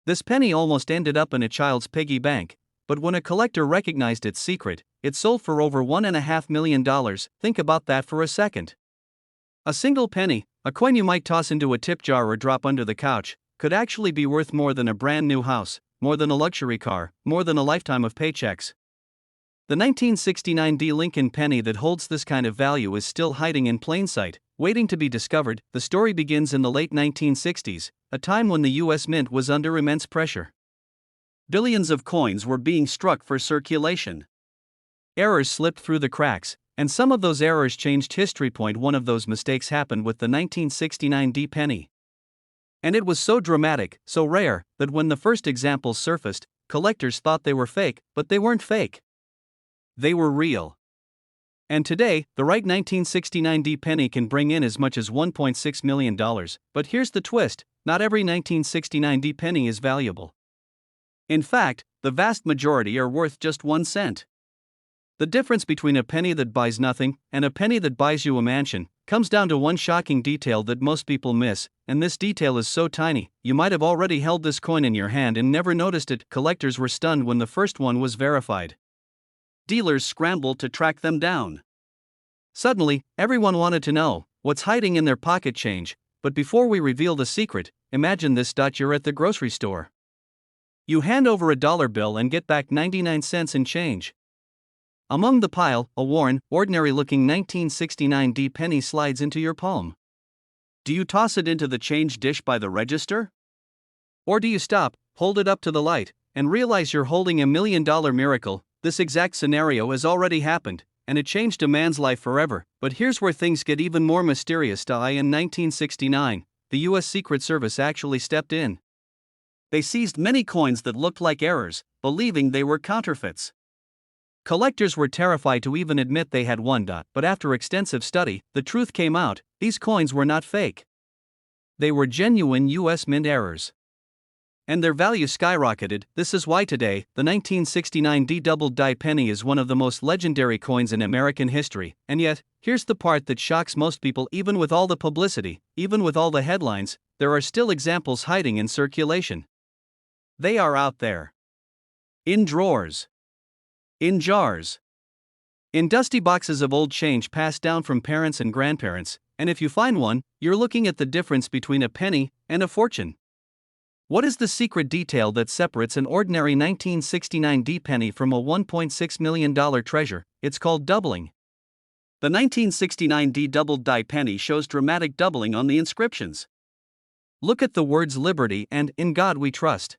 This penny almost ended up in a child's piggy bank, but when a collector recognized its secret, it sold for over $1.5 million. Think about that for a second. A single penny, a coin you might toss into a tip jar or drop under the couch, could actually be worth more than a brand new house, more than a luxury car, more than a lifetime of paychecks. The 1969 D Lincoln penny that holds this kind of value is still hiding in plain sight, waiting to be discovered. The story begins in the late 1960s, a time when the US Mint was under immense pressure. Billions of coins were being struck for circulation. Errors slipped through the cracks, and some of those errors changed history. One of those mistakes happened with the 1969 D penny. And it was so dramatic, so rare, that when the first examples surfaced, collectors thought they were fake, but they weren't fake. They were real. And today, the right 1969 D penny can bring in as much as $1.6 million, but here's the twist: not every 1969 D penny is valuable. In fact, the vast majority are worth just 1 cent. The difference between a penny that buys nothing and a penny that buys you a mansion comes down to one shocking detail that most people miss, and this detail is so tiny, you might have already held this coin in your hand and never noticed it. Collectors were stunned when the first one was verified. Dealers scrambled to track them down. Suddenly, everyone wanted to know what's hiding in their pocket change, but before we reveal the secret, imagine this: you're at the grocery store. You hand over a dollar bill and get back 99 cents in change. Among the pile, a worn, ordinary-looking 1969 D penny slides into your palm. Do you toss it into the change dish by the register? Or do you stop, hold it up to the light, and realize you're holding $1 million miracle? This exact scenario has already happened, and it changed a man's life forever. But here's where things get even more mysterious. In 1969, the US Secret Service actually stepped in. They seized many coins that looked like errors, believing they were counterfeits. Collectors were terrified to even admit they had one. But after extensive study, the truth came out: these coins were not fake. They were genuine US Mint errors. And their value skyrocketed. This is why today, the 1969 D double die penny is one of the most legendary coins in American history. And yet, here's the part that shocks most people: even with all the publicity, even with all the headlines, there are still examples hiding in circulation. They are out there. In drawers. In jars. In dusty boxes of old change passed down from parents and grandparents, and if you find one, you're looking at the difference between a penny and a fortune. What is the secret detail that separates an ordinary 1969 D penny from a $1.6 million treasure? It's called doubling. The 1969 D doubled die penny shows dramatic doubling on the inscriptions. Look at the words Liberty and In God We Trust.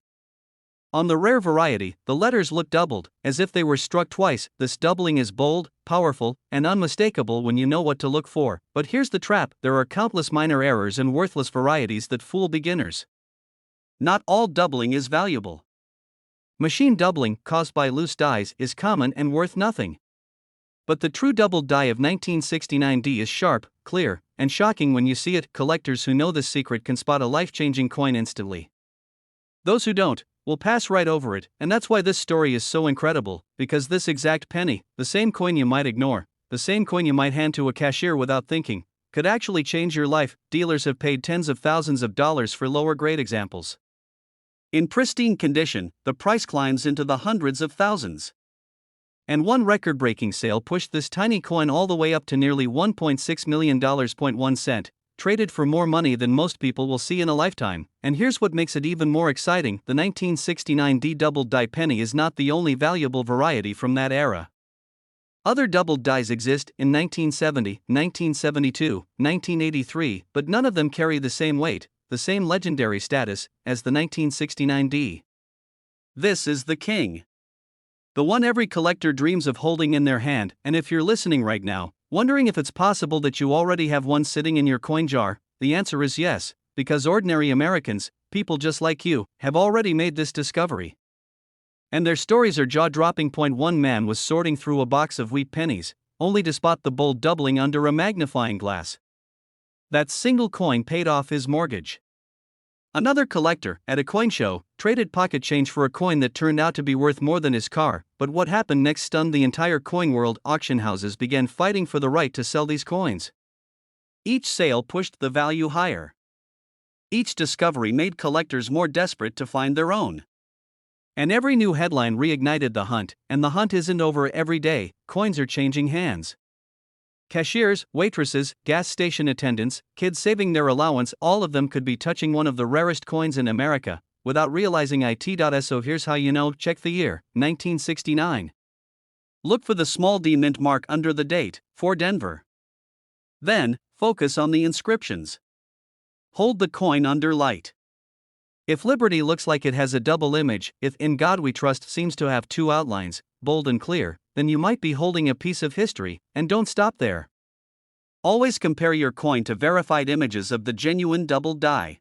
On the rare variety, the letters look doubled, as if they were struck twice. This doubling is bold, powerful, and unmistakable when you know what to look for. But here's the trap: there are countless minor errors and worthless varieties that fool beginners. Not all doubling is valuable. Machine doubling, caused by loose dies, is common and worth nothing. But the true doubled die of 1969 D is sharp, clear, and shocking when you see it. Collectors who know this secret can spot a life-changing coin instantly. Those who don't will pass right over it, and that's why this story is so incredible, because this exact penny, the same coin you might ignore, the same coin you might hand to a cashier without thinking, could actually change your life. Dealers have paid tens of thousands of dollars for lower-grade examples. In pristine condition, the price climbs into the hundreds of thousands. And one record-breaking sale pushed this tiny coin all the way up to nearly $1.6 million. 1 cent, traded for more money than most people will see in a lifetime. And here's what makes it even more exciting: the 1969 D doubled die penny is not the only valuable variety from that era. Other doubled dies exist in 1970, 1972, 1983, but none of them carry the same weight, the same legendary status, as the 1969 D. This is the king. The one every collector dreams of holding in their hand. And if you're listening right now, wondering if it's possible that you already have one sitting in your coin jar, the answer is yes, because ordinary Americans, people just like you, have already made this discovery. And their stories are jaw-dropping. One man was sorting through a box of wheat pennies, only to spot the bold doubling under a magnifying glass. That single coin paid off his mortgage. Another collector, at a coin show, traded pocket change for a coin that turned out to be worth more than his car. But what happened next stunned the entire coin world. Auction houses began fighting for the right to sell these coins. Each sale pushed the value higher. Each discovery made collectors more desperate to find their own. And every new headline reignited the hunt, and the hunt isn't over every day, coins are changing hands. Cashiers, waitresses, gas station attendants, kids saving their allowance, all of them could be touching one of the rarest coins in America, without realizing it. So here's how you know. Check the year, 1969. Look for the small D mint mark under the date, for Denver. Then, focus on the inscriptions. Hold the coin under light. If Liberty looks like it has a double image, if In God We Trust seems to have two outlines, bold and clear, then you might be holding a piece of history, and don't stop there. Always compare your coin to verified images of the genuine doubled die.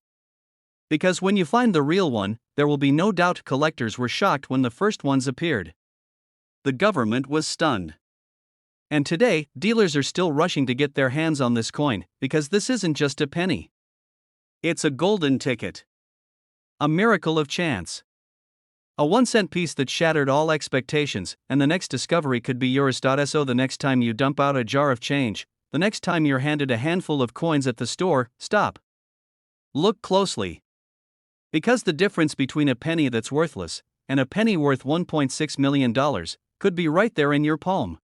Because when you find the real one, there will be no doubt collectors were shocked when the first ones appeared. The government was stunned. And today, dealers are still rushing to get their hands on this coin, because this isn't just a penny. It's a golden ticket. A miracle of chance. A 1-cent piece that shattered all expectations, and the next discovery could be yours. So the next time you dump out a jar of change, the next time you're handed a handful of coins at the store, stop. Look closely. Because the difference between a penny that's worthless and a penny worth $1.6 million could be right there in your palm.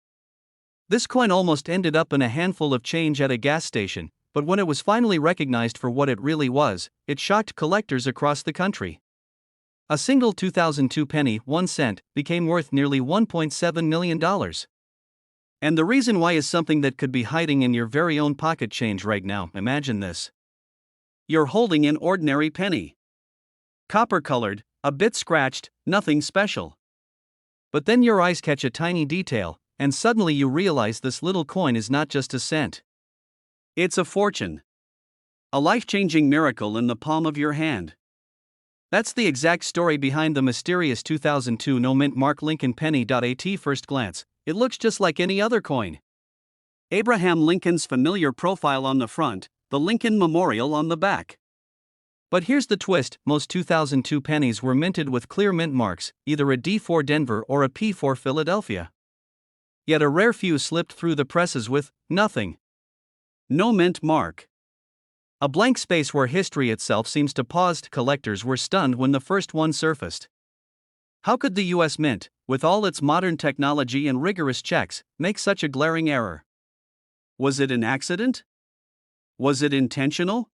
This coin almost ended up in a handful of change at a gas station, but when it was finally recognized for what it really was, it shocked collectors across the country. A single 2002 penny, 1 cent, became worth nearly $1.7 million. And the reason why is something that could be hiding in your very own pocket change right now. Imagine this. You're holding an ordinary penny. Copper-colored, a bit scratched, nothing special. But then your eyes catch a tiny detail, and suddenly you realize this little coin is not just a cent. It's a fortune. A life-changing miracle in the palm of your hand. That's the exact story behind the mysterious 2002 no-mint mark Lincoln penny. At first glance, it looks just like any other coin. Abraham Lincoln's familiar profile on the front, the Lincoln Memorial on the back. But here's the twist, most 2002 pennies were minted with clear mint marks, either a D for Denver or a P for Philadelphia. Yet a rare few slipped through the presses with nothing. No mint mark. A blank space where history itself seems to pause. Collectors were stunned when the first one surfaced. How could the US Mint, with all its modern technology and rigorous checks, make such a glaring error? Was it an accident? Was it intentional?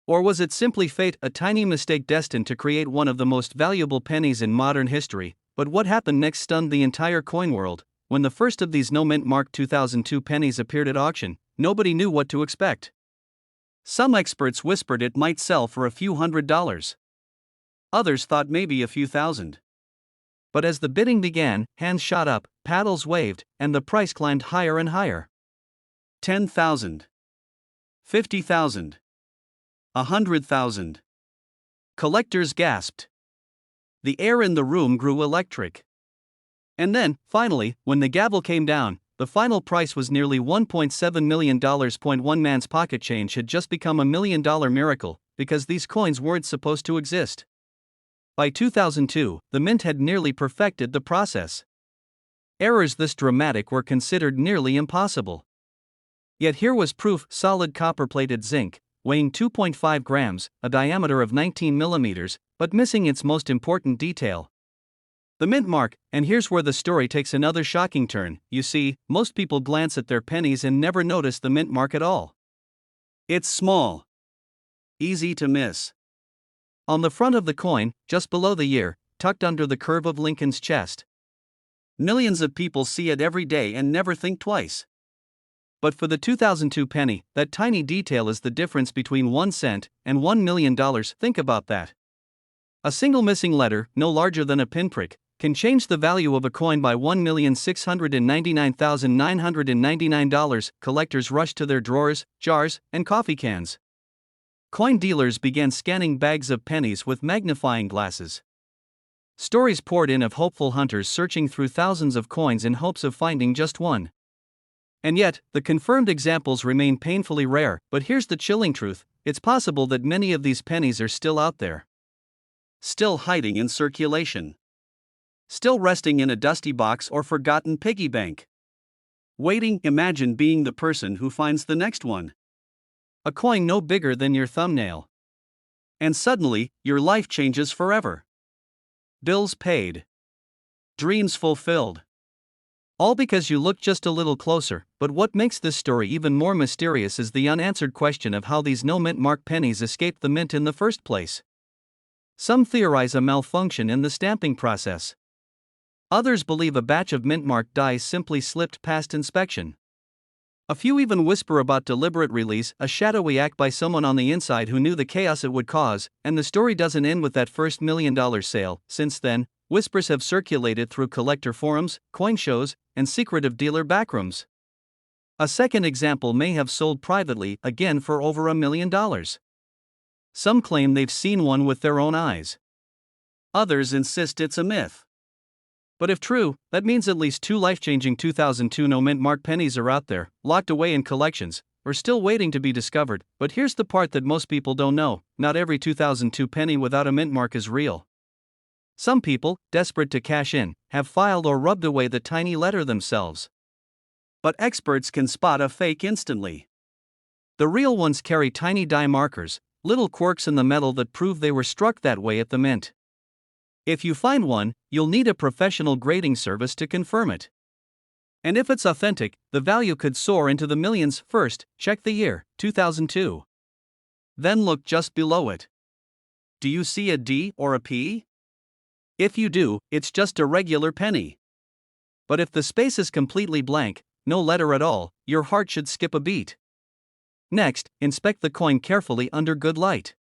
Or was it simply fate, a tiny mistake destined to create one of the most valuable pennies in modern history? But what happened next stunned the entire coin world. When the first of these no-mint mark 2002 pennies appeared at auction, nobody knew what to expect. Some experts whispered it might sell for a few $100s. Others thought maybe a few thousand. But as the bidding began, hands shot up, paddles waved, and the price climbed higher and higher. 10,000. 50,000. 100,000. Collectors gasped. The air in the room grew electric. And then, finally, when the gavel came down, the final price was nearly $1.7 million. One man's pocket change had just become $1 million miracle, because these coins weren't supposed to exist. By 2002, the mint had nearly perfected the process. Errors this dramatic were considered nearly impossible. Yet here was proof: solid copper-plated zinc, weighing 2.5 grams, a diameter of 19 millimeters, but missing its most important detail. The mint mark. And here's where the story takes another shocking turn. You see, most people glance at their pennies and never notice the mint mark at all. It's small. Easy to miss. On the front of the coin, just below the year, tucked under the curve of Lincoln's chest. Millions of people see it every day and never think twice. But for the 2002 penny, that tiny detail is the difference between 1 cent and $1 million. Think about that. A single missing letter, no larger than a pinprick, can change the value of a coin by $1,699,999. Collectors rushed to their drawers, jars, and coffee cans. Coin dealers began scanning bags of pennies with magnifying glasses. Stories poured in of hopeful hunters searching through thousands of coins in hopes of finding just one. And yet, the confirmed examples remain painfully rare. But here's the chilling truth: it's possible that many of these pennies are still out there. Still hiding in circulation. Still resting in a dusty box or forgotten piggy bank. Waiting. Imagine being the person who finds the next one. A coin no bigger than your thumbnail. And suddenly, your life changes forever. Bills paid. Dreams fulfilled. All because you looked just a little closer. But what makes this story even more mysterious is the unanswered question of how these no-mint mark pennies escaped the mint in the first place. Some theorize a malfunction in the stamping process. Others believe a batch of mint mark dies simply slipped past inspection. A few even whisper about deliberate release, a shadowy act by someone on the inside who knew the chaos it would cause, and the story doesn't end with that first $1 million sale. Since then, whispers have circulated through collector forums, coin shows, and secretive dealer backrooms. A second example may have sold privately, again for over $1 million. Some claim they've seen one with their own eyes. Others insist it's a myth. But if true, that means at least two life-changing 2002 no-mint mark pennies are out there, locked away in collections, or still waiting to be discovered. But here's the part that most people don't know: not every 2002 penny without a mint mark is real. Some people, desperate to cash in, have filed or rubbed away the tiny letter themselves. But experts can spot a fake instantly. The real ones carry tiny die markers, little quirks in the metal that prove they were struck that way at the mint. If you find one, you'll need a professional grading service to confirm it. And if it's authentic, the value could soar into the millions. First, check the year, 2002. Then look just below it. Do you see a D or a P? If you do, it's just a regular penny. But if the space is completely blank, no letter at all, your heart should skip a beat. Next, inspect the coin carefully under good light.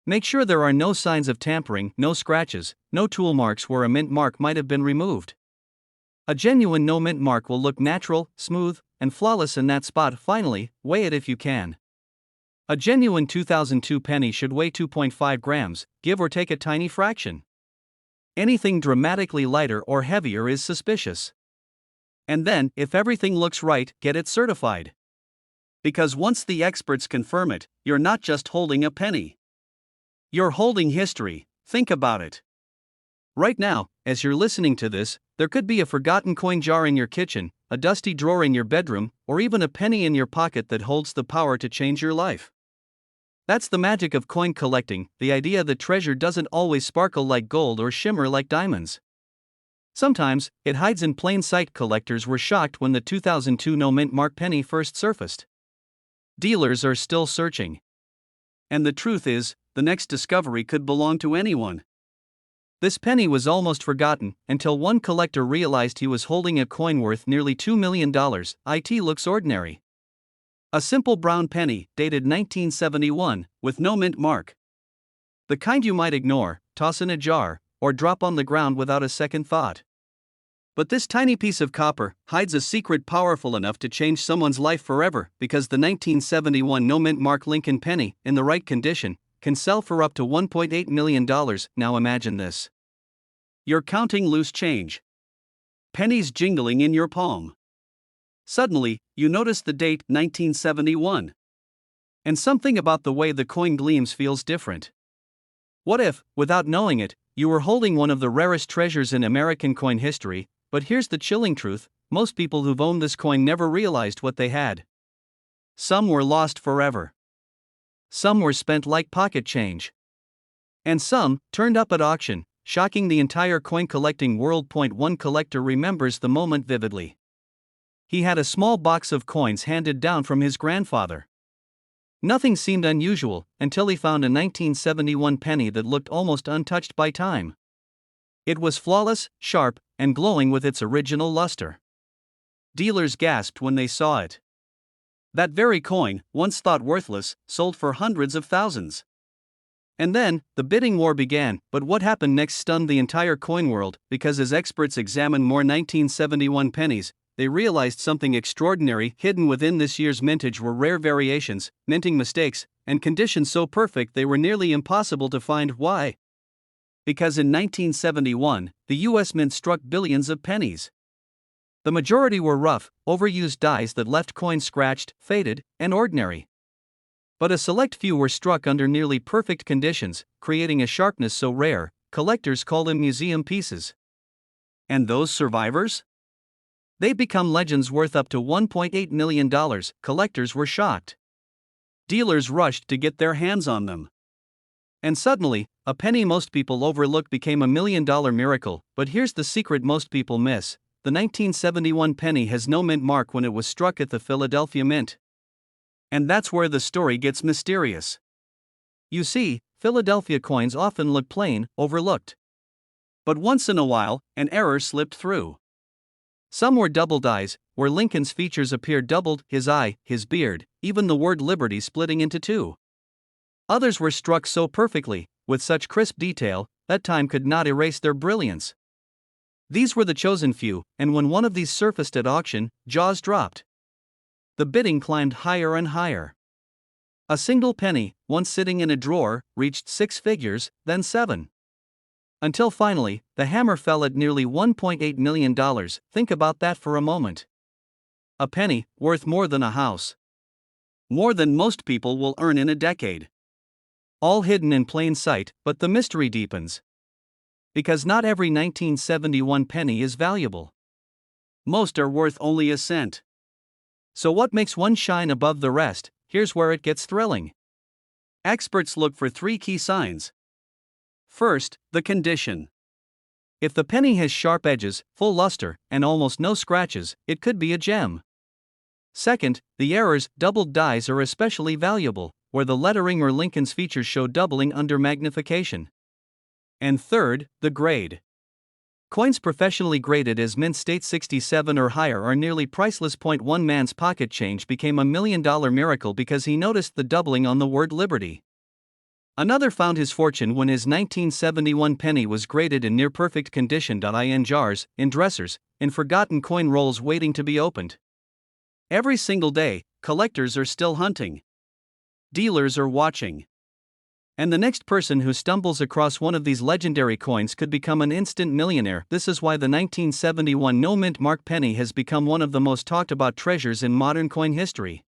Make sure there are no signs of tampering, no scratches, no tool marks where a mint mark might have been removed. A genuine no mint mark will look natural, smooth, and flawless in that spot. Finally, weigh it if you can. A genuine 2002 penny should weigh 2.5 grams, give or take a tiny fraction. Anything dramatically lighter or heavier is suspicious. And then, if everything looks right, get it certified. Because once the experts confirm it, you're not just holding a penny. You're holding history. Think about it. Right now, as you're listening to this, there could be a forgotten coin jar in your kitchen, a dusty drawer in your bedroom, or even a penny in your pocket that holds the power to change your life. That's the magic of coin collecting, the idea that treasure doesn't always sparkle like gold or shimmer like diamonds. Sometimes, it hides in plain sight. Collectors were shocked when the 2002 no-mint mark penny first surfaced. Dealers are still searching. And the truth is, the next discovery could belong to anyone. This penny was almost forgotten until one collector realized he was holding a coin worth nearly $2 million. It looks ordinary. A simple brown penny, dated 1971, with no mint mark. The kind you might ignore, toss in a jar, or drop on the ground without a second thought. But this tiny piece of copper hides a secret powerful enough to change someone's life forever, because the 1971 no mint mark Lincoln penny, in the right condition, can sell for up to $1.8 million. Now imagine this. You're counting loose change. Pennies jingling in your palm. Suddenly, you notice the date, 1971. And something about the way the coin gleams feels different. What if, without knowing it, you were holding one of the rarest treasures in American coin history? But here's the chilling truth: most people who've owned this coin never realized what they had. Some were lost forever. Some were spent like pocket change. And some turned up at auction, shocking the entire coin collecting world. One collector remembers the moment vividly. He had a small box of coins handed down from his grandfather. Nothing seemed unusual until he found a 1971 penny that looked almost untouched by time. It was flawless, sharp, and glowing with its original luster. Dealers gasped when they saw it. That very coin, once thought worthless, sold for hundreds of thousands. And then, the bidding war began. But what happened next stunned the entire coin world, because as experts examined more 1971 pennies, they realized something extraordinary. Hidden within this year's mintage were rare variations, minting mistakes, and conditions so perfect they were nearly impossible to find. Why? Because in 1971, the US Mint struck billions of pennies. The majority were rough, overused dies that left coins scratched, faded, and ordinary. But a select few were struck under nearly perfect conditions, creating a sharpness so rare, collectors call them museum pieces. And those survivors? They've become legends worth up to $1.8 million. Collectors were shocked. Dealers rushed to get their hands on them. And suddenly, a penny most people overlook became a $1 million miracle. But here's the secret most people miss: the 1971 penny has no mint mark when it was struck at the Philadelphia Mint. And that's where the story gets mysterious. You see, Philadelphia coins often look plain, overlooked. But once in a while, an error slipped through. Some were double dies, where Lincoln's features appeared doubled: his eye, his beard, even the word liberty splitting into two. Others were struck so perfectly, with such crisp detail, that time could not erase their brilliance. These were the chosen few, and when one of these surfaced at auction, jaws dropped. The bidding climbed higher and higher. A single penny, once sitting in a drawer, reached 6 figures, then 7. Until finally, the hammer fell at nearly $1.8 million. Think about that for a moment. A penny, worth more than a house. More than most people will earn in a decade. All hidden in plain sight, but the mystery deepens. Because not every 1971 penny is valuable. Most are worth only a cent. So what makes one shine above the rest? Here's where it gets thrilling. Experts look for 3 key signs. First, the condition. If the penny has sharp edges, full luster, and almost no scratches, it could be a gem. Second, the errors, doubled dies are especially valuable, where the lettering or Lincoln's features show doubling under magnification. And third, the grade. Coins professionally graded as mint state 67 or higher are nearly priceless. One man's pocket change became a $1 million miracle because he noticed the doubling on the word liberty. Another found his fortune when his 1971 penny was graded in near-perfect condition. In jars, in dressers, in forgotten coin rolls waiting to be opened. Every single day, collectors are still hunting. Dealers are watching. And the next person who stumbles across one of these legendary coins could become an instant millionaire. This is why the 1971 no mint mark penny has become one of the most talked about treasures in modern coin history.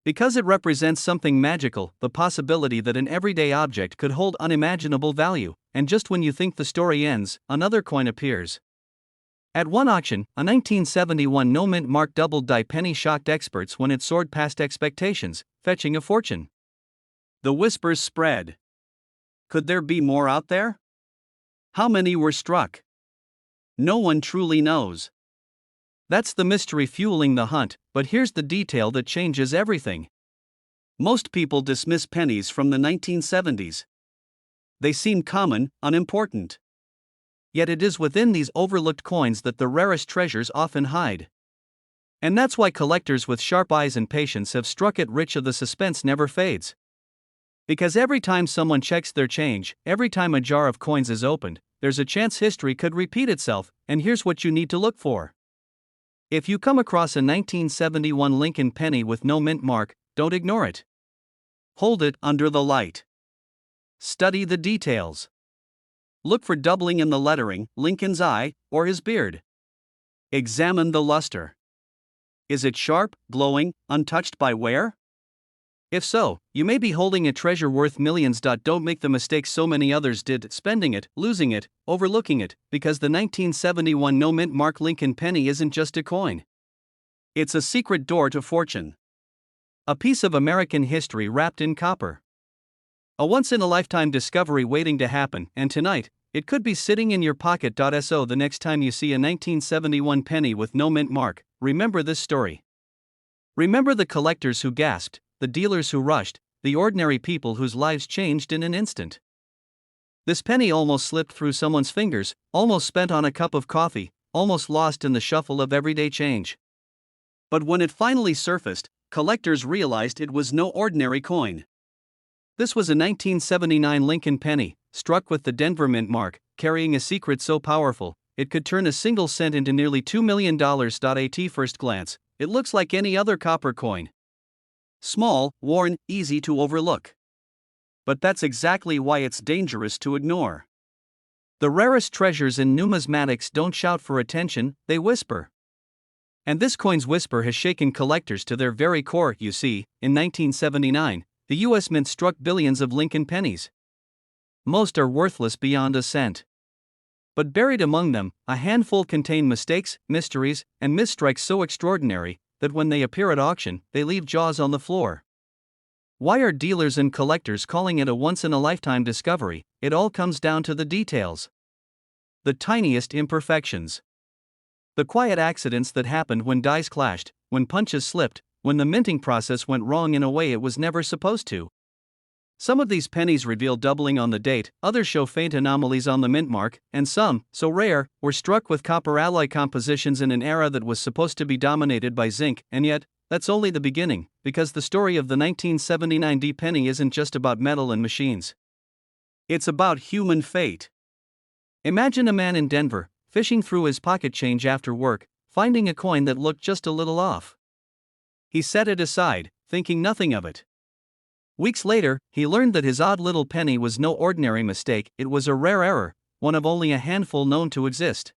Because it represents something magical, the possibility that an everyday object could hold unimaginable value, and just when you think the story ends, another coin appears. At one auction, a 1971 no mint mark double die penny shocked experts when it soared past expectations, fetching a fortune. The whispers spread. Could there be more out there? How many were struck? No one truly knows. That's the mystery fueling the hunt, but here's the detail that changes everything. Most people dismiss pennies from the 1970s. They seem common, unimportant. Yet it is within these overlooked coins that the rarest treasures often hide. And that's why collectors with sharp eyes and patience have struck it rich. The suspense never fades. Because every time someone checks their change, every time a jar of coins is opened, there's a chance history could repeat itself, and here's what you need to look for. If you come across a 1971 Lincoln penny with no mint mark, don't ignore it. Hold it under the light. Study the details. Look for doubling in the lettering, Lincoln's eye, or his beard. Examine the luster. Is it sharp, glowing, untouched by wear? If so, you may be holding a treasure worth millions. Don't make the mistake so many others did, spending it, losing it, overlooking it, because the 1971 no mint mark Lincoln penny isn't just a coin. It's a secret door to fortune. A piece of American history wrapped in copper. A once-in-a-lifetime discovery waiting to happen, and tonight, it could be sitting in your pocket. So the next time you see a 1971 penny with no mint mark, remember this story. Remember the collectors who gasped, the dealers who rushed, the ordinary people whose lives changed in an instant. This penny almost slipped through someone's fingers, almost spent on a cup of coffee, almost lost in the shuffle of everyday change. But when it finally surfaced, collectors realized it was no ordinary coin. This was a 1979 Lincoln penny, struck with the Denver mint mark, carrying a secret so powerful, it could turn a single cent into nearly $2 million. At first glance, it looks like any other copper coin. Small, worn, easy to overlook. But that's exactly why it's dangerous to ignore. The rarest treasures in numismatics don't shout for attention, they whisper. And this coin's whisper has shaken collectors to their very core. You see, in 1979, the U.S. Mint struck billions of Lincoln pennies. Most are worthless beyond a cent. But buried among them, a handful contain mistakes, mysteries, and misstrikes so extraordinary that when they appear at auction, they leave jaws on the floor. Why are dealers and collectors calling it a once-in-a-lifetime discovery? It all comes down to the details. The tiniest imperfections. The quiet accidents that happened when dies clashed, when punches slipped, when the minting process went wrong in a way it was never supposed to. Some of these pennies reveal doubling on the date, others show faint anomalies on the mint mark, and some, so rare, were struck with copper alloy compositions in an era that was supposed to be dominated by zinc, and yet, that's only the beginning, because the story of the 1979 D penny isn't just about metal and machines. It's about human fate. Imagine a man in Denver, fishing through his pocket change after work, finding a coin that looked just a little off. He set it aside, thinking nothing of it. Weeks later, he learned that his odd little penny was no ordinary mistake, it was a rare error, one of only a handful known to exist.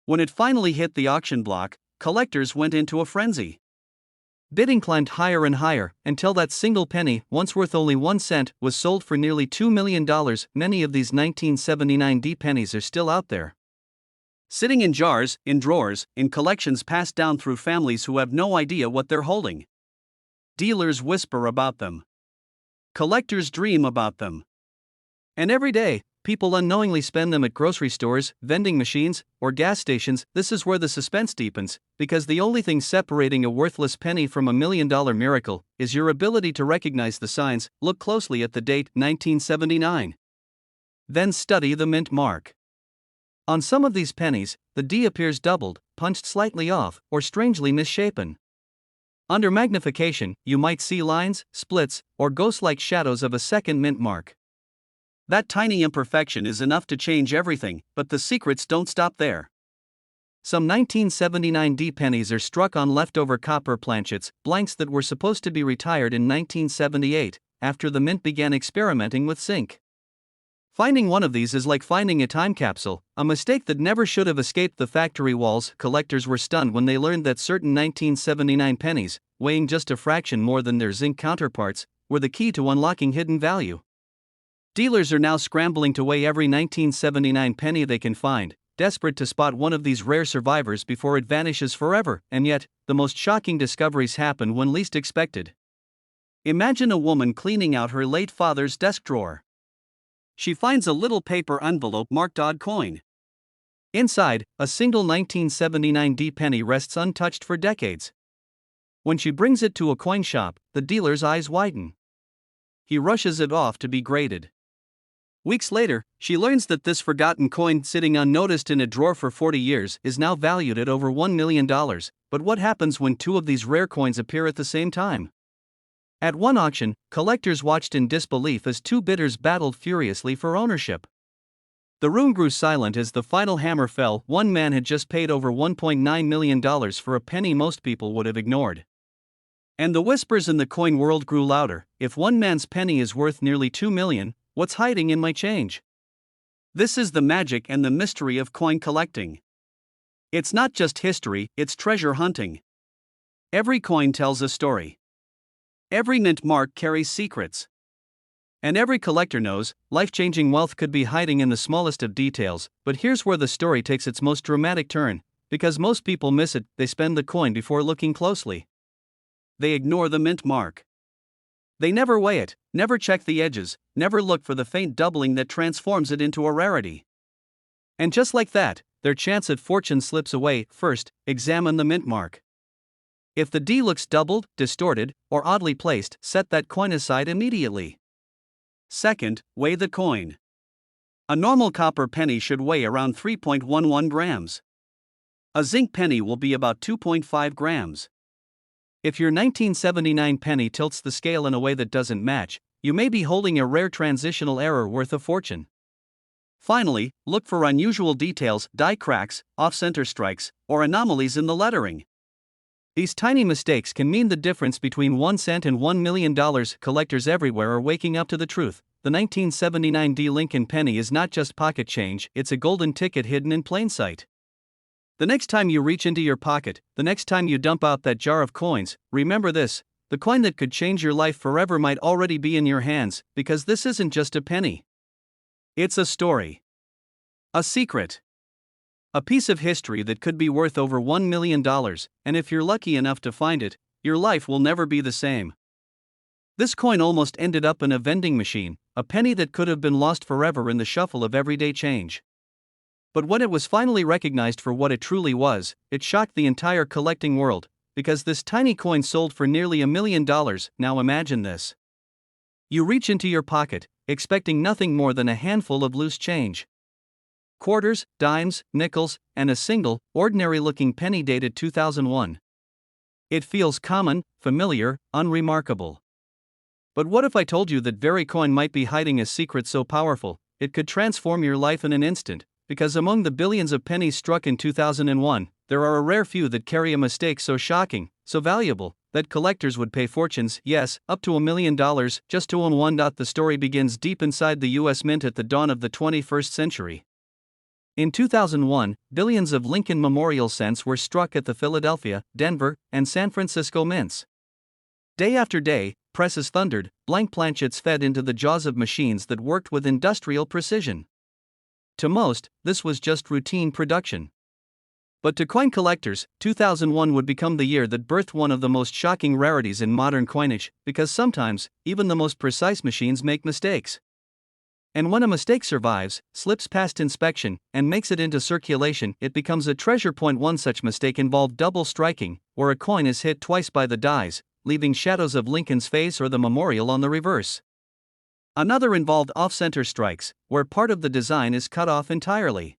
When it finally hit the auction block, collectors went into a frenzy. Bidding climbed higher and higher, until that single penny, once worth only 1 cent, was sold for nearly $2 million. Many of these 1979 D pennies are still out there, sitting in jars, in drawers, in collections passed down through families who have no idea what they're holding. Dealers whisper about them. Collectors dream about them. And every day, people unknowingly spend them at grocery stores, vending machines, or gas stations. This is where the suspense deepens, because the only thing separating a worthless penny from a $1 million miracle is your ability to recognize the signs. Look closely at the date, 1979. Then study the mint mark. On some of these pennies, the D appears doubled, punched slightly off, or strangely misshapen. Under magnification, you might see lines, splits, or ghost-like shadows of a second mint mark. That tiny imperfection is enough to change everything, but the secrets don't stop there. Some 1979 D pennies are struck on leftover copper planchets, blanks that were supposed to be retired in 1978, after the mint began experimenting with zinc. Finding one of these is like finding a time capsule, a mistake that never should have escaped the factory walls. Collectors were stunned when they learned that certain 1979 pennies, weighing just a fraction more than their zinc counterparts, were the key to unlocking hidden value. Dealers are now scrambling to weigh every 1979 penny they can find, desperate to spot one of these rare survivors before it vanishes forever. And yet, the most shocking discoveries happen when least expected. Imagine a woman cleaning out her late father's desk drawer. She finds a little paper envelope marked odd coin. Inside, a single 1979 D penny rests untouched for decades. When she brings it to a coin shop, the dealer's eyes widen. He rushes it off to be graded. Weeks later, she learns that this forgotten coin, sitting unnoticed in a drawer for 40 years, is now valued at over $1 million. But what happens when two of these rare coins appear at the same time? At one auction, collectors watched in disbelief as two bidders battled furiously for ownership. The room grew silent as the final hammer fell. One man had just paid over $1.9 million for a penny most people would have ignored. And the whispers in the coin world grew louder. If one man's penny is worth nearly $2 million, what's hiding in my change? This is the magic and the mystery of coin collecting. It's not just history, it's treasure hunting. Every coin tells a story. Every mint mark carries secrets. And every collector knows, life-changing wealth could be hiding in the smallest of details. But here's where the story takes its most dramatic turn. Because most people miss it, they spend the coin before looking closely. They ignore the mint mark. They never weigh it, never check the edges, never look for the faint doubling that transforms it into a rarity. And just like that, their chance at fortune slips away. First, examine the mint mark. If the D looks doubled, distorted, or oddly placed, set that coin aside immediately. Second, weigh the coin. A normal copper penny should weigh around 3.11 grams. A zinc penny will be about 2.5 grams. If your 1979 penny tilts the scale in a way that doesn't match, you may be holding a rare transitional error worth a fortune. Finally, look for unusual details, die cracks, off-center strikes, or anomalies in the lettering. These tiny mistakes can mean the difference between 1 cent and $1 million. Collectors everywhere are waking up to the truth. The 1979 D Lincoln penny is not just pocket change, it's a golden ticket hidden in plain sight. The next time you reach into your pocket, the next time you dump out that jar of coins, remember this: the coin that could change your life forever might already be in your hands, because this isn't just a penny. It's a story. A secret. A piece of history that could be worth over $1 million, and if you're lucky enough to find it, your life will never be the same. This coin almost ended up in a vending machine, a penny that could have been lost forever in the shuffle of everyday change. But when it was finally recognized for what it truly was, it shocked the entire collecting world, because this tiny coin sold for nearly $1 million. Now imagine this. You reach into your pocket, expecting nothing more than a handful of loose change. Quarters, dimes, nickels, and a single, ordinary-looking penny dated 2001. It feels common, familiar, unremarkable. But what if I told you that very coin might be hiding a secret so powerful, it could transform your life in an instant? Because among the billions of pennies struck in 2001, there are a rare few that carry a mistake so shocking, so valuable, that collectors would pay fortunes, yes, up to $1 million, just to own one. The story begins deep inside the US Mint at the dawn of the 21st century. In 2001, billions of Lincoln Memorial cents were struck at the Philadelphia, Denver, and San Francisco mints. Day after day, presses thundered, blank planchets fed into the jaws of machines that worked with industrial precision. To most, this was just routine production. But to coin collectors, 2001 would become the year that birthed one of the most shocking rarities in modern coinage, because sometimes, even the most precise machines make mistakes. And when a mistake survives, slips past inspection, and makes it into circulation, it becomes a treasure. One such mistake involved double striking, where a coin is hit twice by the dies, leaving shadows of Lincoln's face or the memorial on the reverse. Another involved off-center strikes, where part of the design is cut off entirely.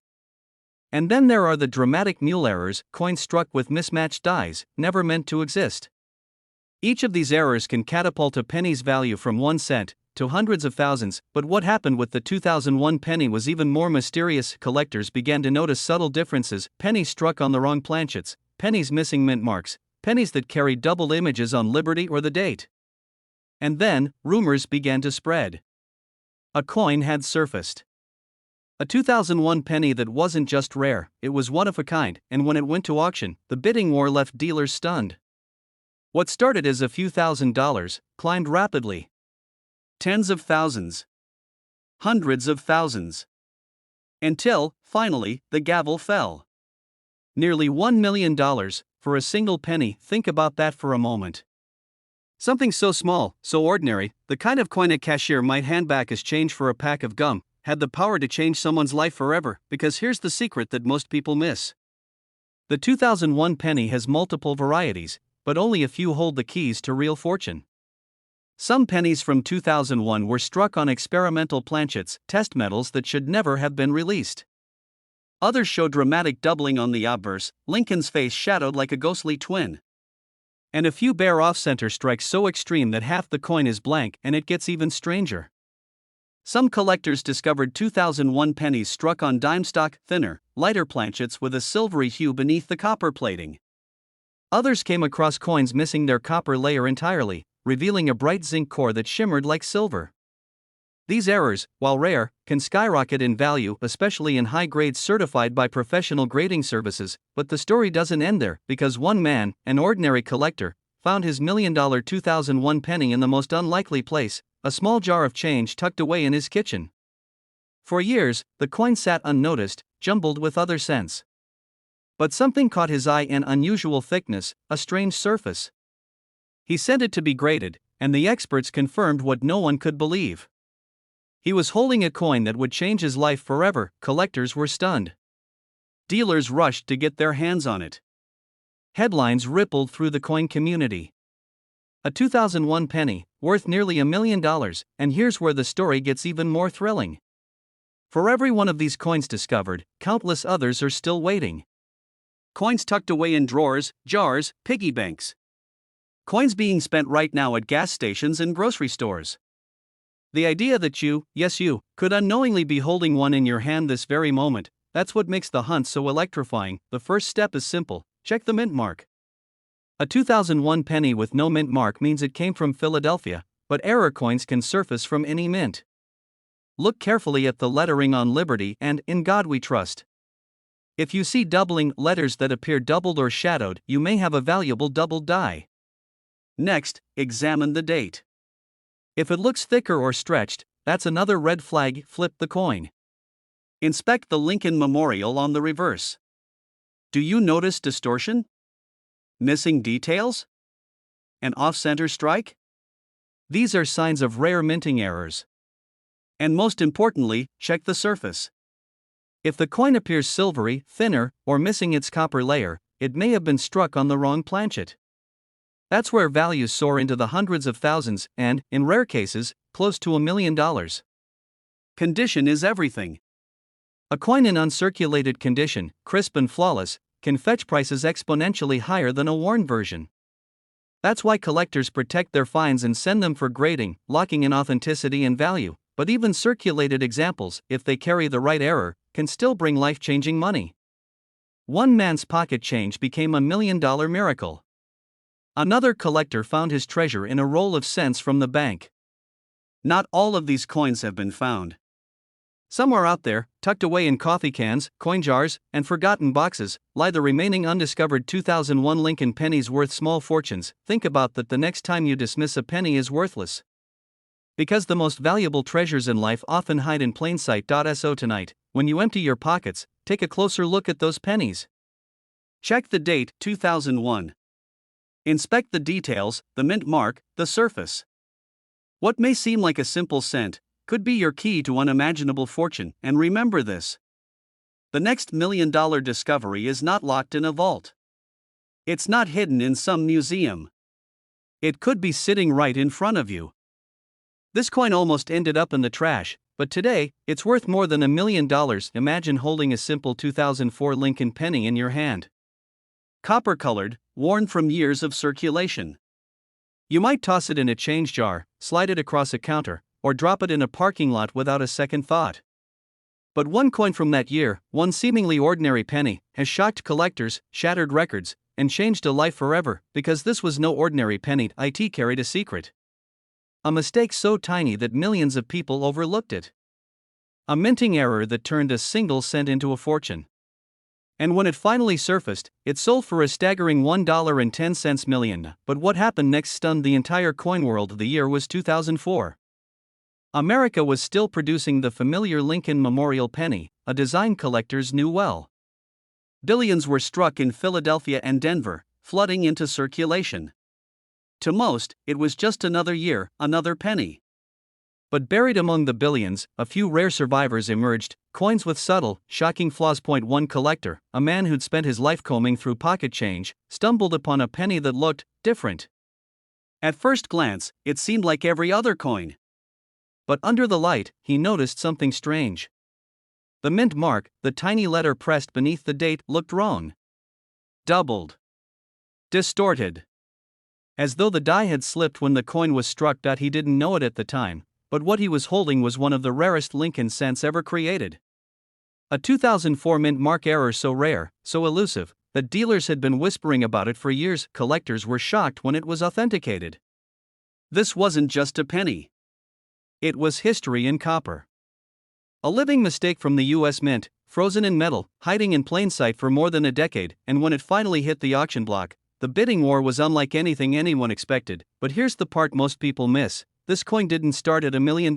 And then there are the dramatic mule errors, coins struck with mismatched dies, never meant to exist. Each of these errors can catapult a penny's value from 1 cent to hundreds of thousands. But what happened with the 2001 penny was even more mysterious. Collectors began to notice subtle differences: pennies struck on the wrong planchets, pennies missing mint marks, pennies that carried double images on Liberty or the date. And then, rumors began to spread. A coin had surfaced. A 2001 penny that wasn't just rare, it was one of a kind, and when it went to auction, the bidding war left dealers stunned. What started as a few $1,000s climbed rapidly. Tens of thousands. Hundreds of thousands. Until, finally, the gavel fell. Nearly $1 million for a single penny. Think about that for a moment. Something so small, so ordinary, the kind of coin a cashier might hand back as change for a pack of gum, had the power to change someone's life forever. Because here's the secret that most people miss. The 2001 penny has multiple varieties, but only a few hold the keys to real fortune. Some pennies from 2001 were struck on experimental planchets, test metals that should never have been released. Others show dramatic doubling on the obverse, Lincoln's face shadowed like a ghostly twin. And a few bear off-center strikes so extreme that half the coin is blank. And it gets even stranger. Some collectors discovered 2001 pennies struck on dime stock, thinner, lighter planchets with a silvery hue beneath the copper plating. Others came across coins missing their copper layer entirely, revealing a bright zinc core that shimmered like silver. These errors, while rare, can skyrocket in value, especially in high grades certified by professional grading services. But the story doesn't end there, because one man, an ordinary collector, found his $1 million 2001 penny in the most unlikely place, a small jar of change tucked away in his kitchen. For years, the coin sat unnoticed, jumbled with other cents. But something caught his eye: an unusual thickness, a strange surface. He sent it to be graded, and the experts confirmed what no one could believe. He was holding a coin that would change his life forever. Collectors were stunned. Dealers rushed to get their hands on it. Headlines rippled through the coin community. A 2001 penny, worth nearly $1 million, and here's where the story gets even more thrilling. For every one of these coins discovered, countless others are still waiting. Coins tucked away in drawers, jars, piggy banks. Coins being spent right now at gas stations and grocery stores. The idea that you, yes you, could unknowingly be holding one in your hand this very moment, that's what makes the hunt so electrifying. The first step is simple: check the mint mark. A 2001 penny with no mint mark means it came from Philadelphia, but error coins can surface from any mint. Look carefully at the lettering on Liberty and "In God We Trust." If you see doubling, letters that appear doubled or shadowed, you may have a valuable doubled die. Next, examine the date. If it looks thicker or stretched, that's another red flag. Flip the coin. Inspect the Lincoln Memorial on the reverse. Do you notice distortion? Missing details? An off-center strike? These are signs of rare minting errors. And most importantly, check the surface. If the coin appears silvery, thinner, or missing its copper layer, it may have been struck on the wrong planchet. That's where values soar into the hundreds of thousands and, in rare cases, close to $1 million. Condition is everything. A coin in uncirculated condition, crisp and flawless, can fetch prices exponentially higher than a worn version. That's why collectors protect their finds and send them for grading, locking in authenticity and value. But even circulated examples, if they carry the right error, can still bring life-changing money. One man's pocket change became $1 million miracle. Another collector found his treasure in a roll of cents from the bank. Not all of these coins have been found. Somewhere out there, tucked away in coffee cans, coin jars, and forgotten boxes, lie the remaining undiscovered 2001 Lincoln pennies worth small fortunes. Think about that the next time you dismiss a penny as worthless. Because the most valuable treasures in life often hide in plain sight. So tonight, when you empty your pockets, take a closer look at those pennies. Check the date, 2001. Inspect the details, the mint mark, the surface. What may seem like a simple cent could be your key to unimaginable fortune, and remember this. The next $1 million discovery is not locked in a vault. It's not hidden in some museum. It could be sitting right in front of you. This coin almost ended up in the trash, but today, it's worth more than $1 million. Imagine holding a simple 2004 Lincoln penny in your hand. Copper-colored, worn from years of circulation. You might toss it in a change jar, slide it across a counter, or drop it in a parking lot without a second thought. But one coin from that year, one seemingly ordinary penny, has shocked collectors, shattered records, and changed a life forever, because this was no ordinary penny. It carried a secret. A mistake so tiny that millions of people overlooked it. A minting error that turned a single cent into a fortune. And when it finally surfaced, it sold for a staggering $1.10 million. But what happened next stunned the entire coin world. The year was 2004. America was still producing the familiar Lincoln Memorial penny, a design collectors knew well. Billions were struck in Philadelphia and Denver, flooding into circulation. To most, it was just another year, another penny. But buried among the billions, a few rare survivors emerged, coins with subtle, shocking flaws. One collector, a man who'd spent his life combing through pocket change, stumbled upon a penny that looked different. At first glance, it seemed like every other coin. But under the light, he noticed something strange. The mint mark, the tiny letter pressed beneath the date, looked wrong. Doubled. Distorted. As though the die had slipped when the coin was struck. He didn't know it at the time, but what he was holding was one of the rarest Lincoln cents ever created. A 2004 mint mark error so rare, so elusive, that dealers had been whispering about it for years. Collectors were shocked when it was authenticated. This wasn't just a penny. It was history in copper. A living mistake from the U.S. Mint, frozen in metal, hiding in plain sight for more than a decade, and when it finally hit the auction block, the bidding war was unlike anything anyone expected. But here's the part most people miss: this coin didn't start at $1 million.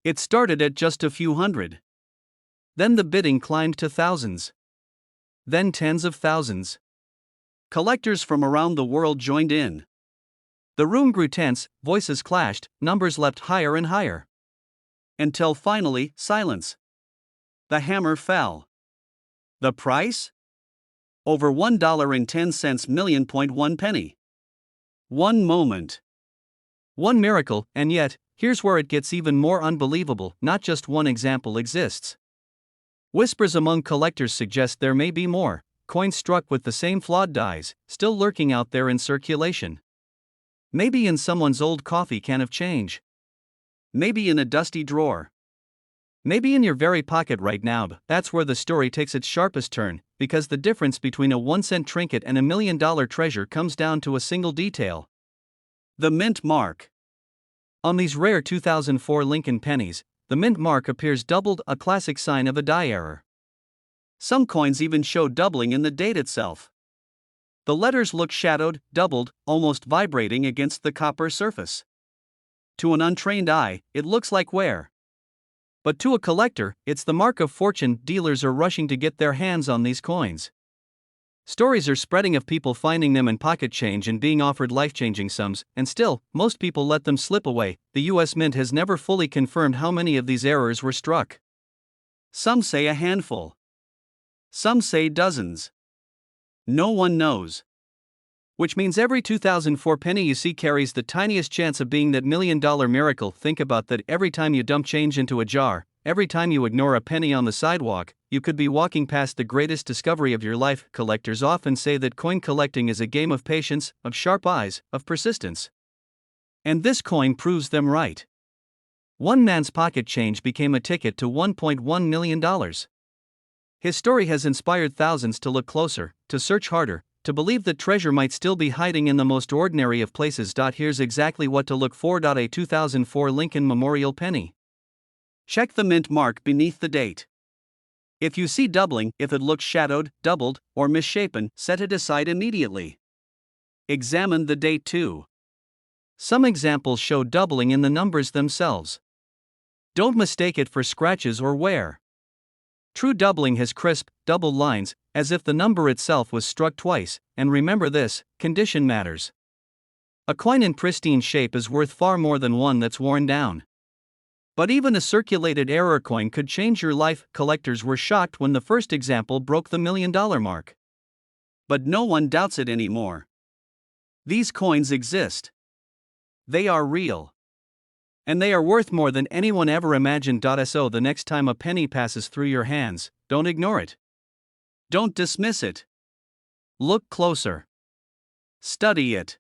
It started at just a few hundred. Then the bidding climbed to thousands. Then tens of thousands. Collectors from around the world joined in. The room grew tense, voices clashed, numbers leapt higher and higher. Until finally, silence. The hammer fell. The price? Over $1.10 million. One penny. One moment. One miracle, and yet, here's where it gets even more unbelievable: not just one example exists. Whispers among collectors suggest there may be more, coins struck with the same flawed dies, still lurking out there in circulation. Maybe in someone's old coffee can of change. Maybe in a dusty drawer. Maybe in your very pocket right now. That's where the story takes its sharpest turn, because the difference between a 1-cent trinket and $1 million treasure comes down to a single detail: the mint mark. On these rare 2004 Lincoln pennies, the mint mark appears doubled, a classic sign of a die error. Some coins even show doubling in the date itself. The letters look shadowed, doubled, almost vibrating against the copper surface. To an untrained eye, it looks like wear. But to a collector, it's the mark of fortune. Dealers are rushing to get their hands on these coins. Stories are spreading of people finding them in pocket change and being offered life-changing sums, and still, most people let them slip away. The US Mint has never fully confirmed how many of these errors were struck. Some say a handful. Some say dozens. No one knows. Which means every 2004 penny you see carries the tiniest chance of being that $1 million miracle. Think about that. Every time you dump change into a jar, every time you ignore a penny on the sidewalk, you could be walking past the greatest discovery of your life. Collectors often say that coin collecting is a game of patience, of sharp eyes, of persistence. And this coin proves them right. One man's pocket change became a ticket to $1.1 million. His story has inspired thousands to look closer, to search harder, to believe that treasure might still be hiding in the most ordinary of places. Here's exactly what to look for. A 2004 Lincoln Memorial penny. Check the mint mark beneath the date. If you see doubling, if it looks shadowed, doubled, or misshapen, set it aside immediately. Examine the date too. Some examples show doubling in the numbers themselves. Don't mistake it for scratches or wear. True doubling has crisp, doubled lines, as if the number itself was struck twice, and remember this, condition matters. A coin in pristine shape is worth far more than one that's worn down. But even a circulated error coin could change your life. Collectors were shocked when the first example broke the $1 million mark. But no one doubts it anymore. These coins exist. They are real. And they are worth more than anyone ever imagined. So the next time a penny passes through your hands, don't ignore it. Don't dismiss it. Look closer. Study it.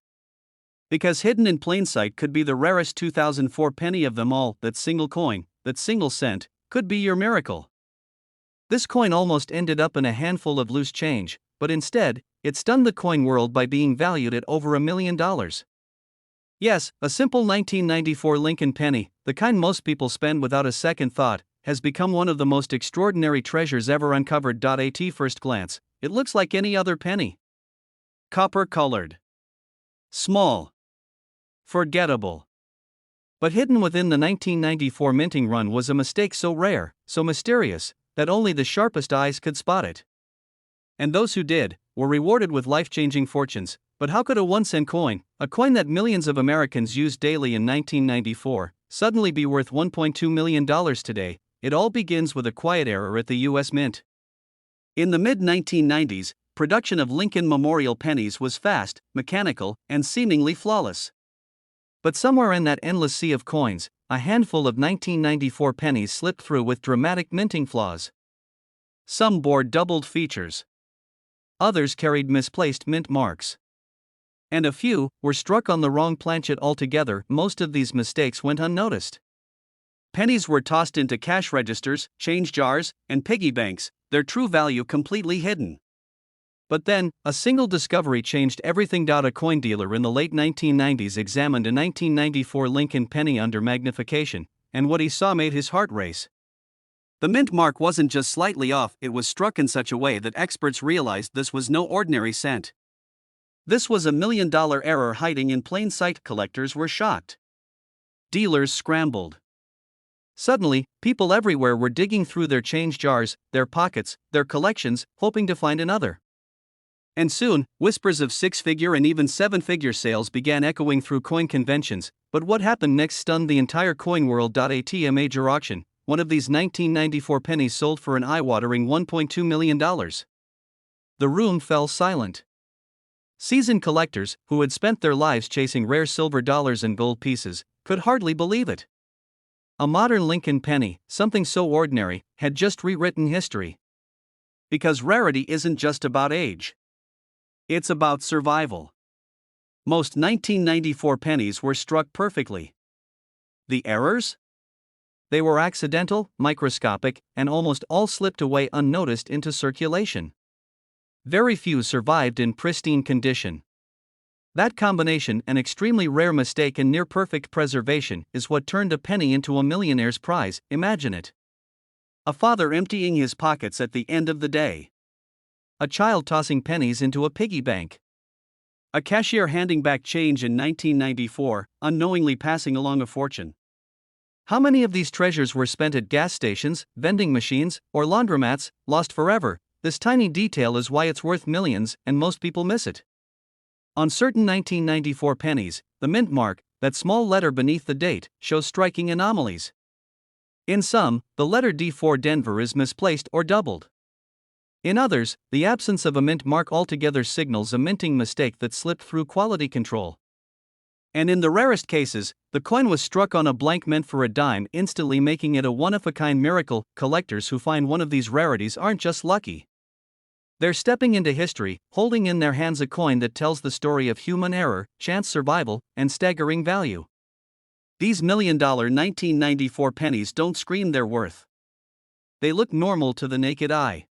Because hidden in plain sight could be the rarest 2004 penny of them all. That single coin, that single cent, could be your miracle. This coin almost ended up in a handful of loose change, but instead, it stunned the coin world by being valued at over $1 million. Yes, a simple 1994 Lincoln penny, the kind most people spend without a second thought, has become one of the most extraordinary treasures ever uncovered. At first glance, it looks like any other penny. Copper-colored. Small. Forgettable. But hidden within the 1994 minting run was a mistake so rare, so mysterious, that only the sharpest eyes could spot it. And those who did, were rewarded with life-changing fortunes. But how could a 1-cent coin, a coin that millions of Americans used daily in 1994, suddenly be worth $1.2 million today? It all begins with a quiet error at the US Mint. In the mid-1990s, production of Lincoln Memorial pennies was fast, mechanical, and seemingly flawless. But somewhere in that endless sea of coins, a handful of 1994 pennies slipped through with dramatic minting flaws. Some bore doubled features. Others carried misplaced mint marks. And a few were struck on the wrong planchet altogether. Most of these mistakes went unnoticed. Pennies were tossed into cash registers, change jars, and piggy banks, their true value completely hidden. But then, a single discovery changed everything. A coin dealer in the late 1990s examined a 1994 Lincoln penny under magnification, and what he saw made his heart race. The mint mark wasn't just slightly off, it was struck in such a way that experts realized this was no ordinary cent. This was a $1 million error hiding in plain sight. Collectors were shocked. Dealers scrambled. Suddenly, people everywhere were digging through their change jars, their pockets, their collections, hoping to find another. And soon, whispers of 6-figure and even 7-figure sales began echoing through coin conventions. But what happened next stunned the entire coin world. At a major auction, one of these 1994 pennies sold for an eye-watering $1.2 million. The room fell silent. Seasoned collectors, who had spent their lives chasing rare silver dollars and gold pieces, could hardly believe it. A modern Lincoln penny, something so ordinary, had just rewritten history. Because rarity isn't just about age. It's about survival. Most 1994 pennies were struck perfectly. The errors? They were accidental, microscopic, and almost all slipped away unnoticed into circulation. Very few survived in pristine condition. That combination, an extremely rare mistake and near-perfect preservation, is what turned a penny into a millionaire's prize. Imagine it. A father emptying his pockets at the end of the day. A child tossing pennies into a piggy bank. A cashier handing back change in 1994, unknowingly passing along a fortune. How many of these treasures were spent at gas stations, vending machines, or laundromats, lost forever? this tiny detail is why it's worth millions, and most people miss it. On certain 1994 pennies, the mint mark, that small letter beneath the date, shows striking anomalies. In some, the letter D for Denver is misplaced or doubled. In others, the absence of a mint mark altogether signals a minting mistake that slipped through quality control. And in the rarest cases, the coin was struck on a blank meant for a dime, instantly making it a one-of-a-kind miracle. Collectors who find one of these rarities aren't just lucky. They're stepping into history, holding in their hands a coin that tells the story of human error, chance survival, and staggering value. These $1 million 1994 pennies don't scream their worth. They look normal to the naked eye.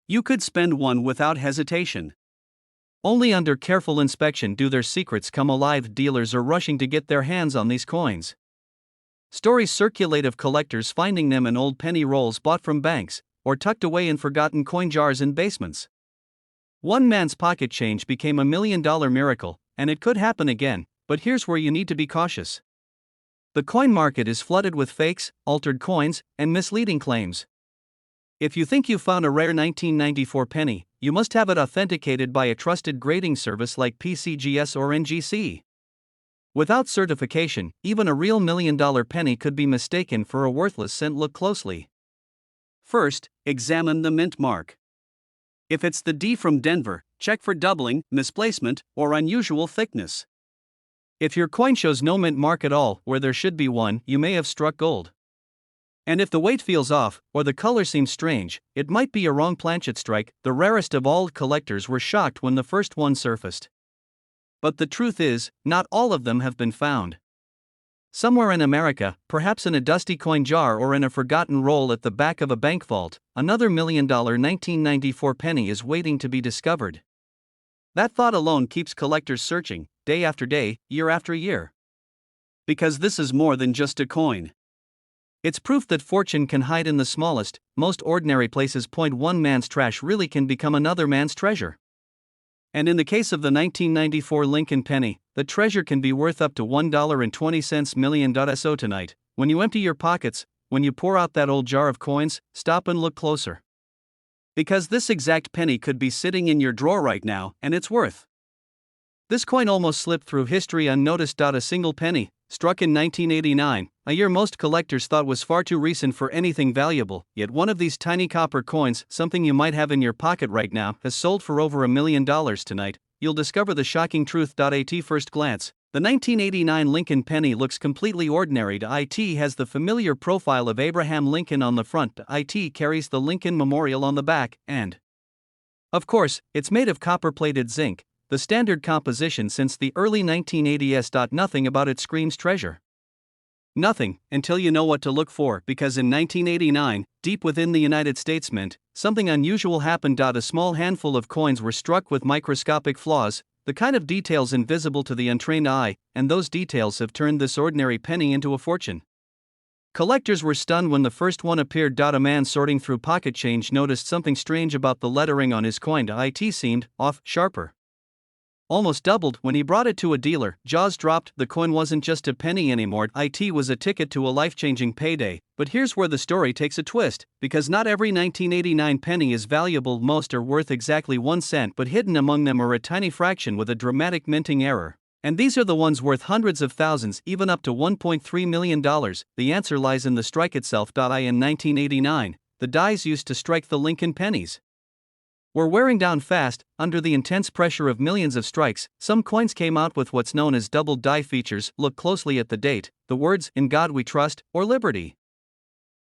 You could spend one without hesitation. Only under careful inspection do their secrets come alive. Dealers are rushing to get their hands on these coins. Stories circulate of collectors finding them in old penny rolls bought from banks, or tucked away in forgotten coin jars in basements. One man's pocket change became a $1 million miracle, and it could happen again, but here's where you need to be cautious. The coin market is flooded with fakes, altered coins, and misleading claims. If you think you found a rare 1994 penny, you must have it authenticated by a trusted grading service like PCGS or NGC. Without certification, even a real $1 million penny could be mistaken for a worthless cent. Look closely. First, examine the mint mark. If it's the D from Denver, check for doubling, misplacement, or unusual thickness. If your coin shows no mint mark at all where there should be one, you may have struck gold. And if the weight feels off, or the color seems strange, it might be a wrong planchet strike. The rarest of all, collectors were shocked when the first one surfaced. But the truth is, not all of them have been found. Somewhere in America, perhaps in a dusty coin jar or in a forgotten roll at the back of a bank vault, another $1 million 1994 penny is waiting to be discovered. That thought alone keeps collectors searching, day after day, year after year. Because this is more than just a coin. It's proof that fortune can hide in the smallest, most ordinary places. One man's trash really can become another man's treasure. And in the case of the 1994 Lincoln penny, the treasure can be worth up to $1.20 million. So tonight, when you empty your pockets, when you pour out that old jar of coins, stop and look closer. Because this exact penny could be sitting in your drawer right now, and it's worth. This coin almost slipped through history unnoticed. A single penny, struck in 1989, a year most collectors thought was far too recent for anything valuable, yet one of these tiny copper coins, something you might have in your pocket right now, has sold for over $1 million tonight. You'll discover the shocking truth. At first glance, the 1989 Lincoln penny looks completely ordinary. It has the familiar profile of Abraham Lincoln on the front. It carries the Lincoln Memorial on the back, and of course, it's made of copper-plated zinc, the standard composition since the early 1980s. Nothing about it screams treasure. Nothing, until you know what to look for, because in 1989, deep within the United States Mint, something unusual happened. A small handful of coins were struck with microscopic flaws, the kind of details invisible to the untrained eye, and those details have turned this ordinary penny into a fortune. Collectors were stunned when the first one appeared. A man sorting through pocket change noticed something strange about the lettering on his coin. It seemed off, sharper. Almost doubled. When he brought it to a dealer, jaws dropped. The coin wasn't just a penny anymore. It was a ticket to a life-changing payday. But here's where the story takes a twist, because not every 1989 penny is valuable. Most are worth exactly 1 cent, but hidden among them are a tiny fraction with a dramatic minting error. And these are the ones worth hundreds of thousands, even up to $1.3 million. The answer lies in the strike itself. In 1989, the dies used to strike the Lincoln pennies were wearing down fast. Under the intense pressure of millions of strikes, some coins came out with what's known as double die features. Look closely at the date, the words "In God We Trust" or "Liberty."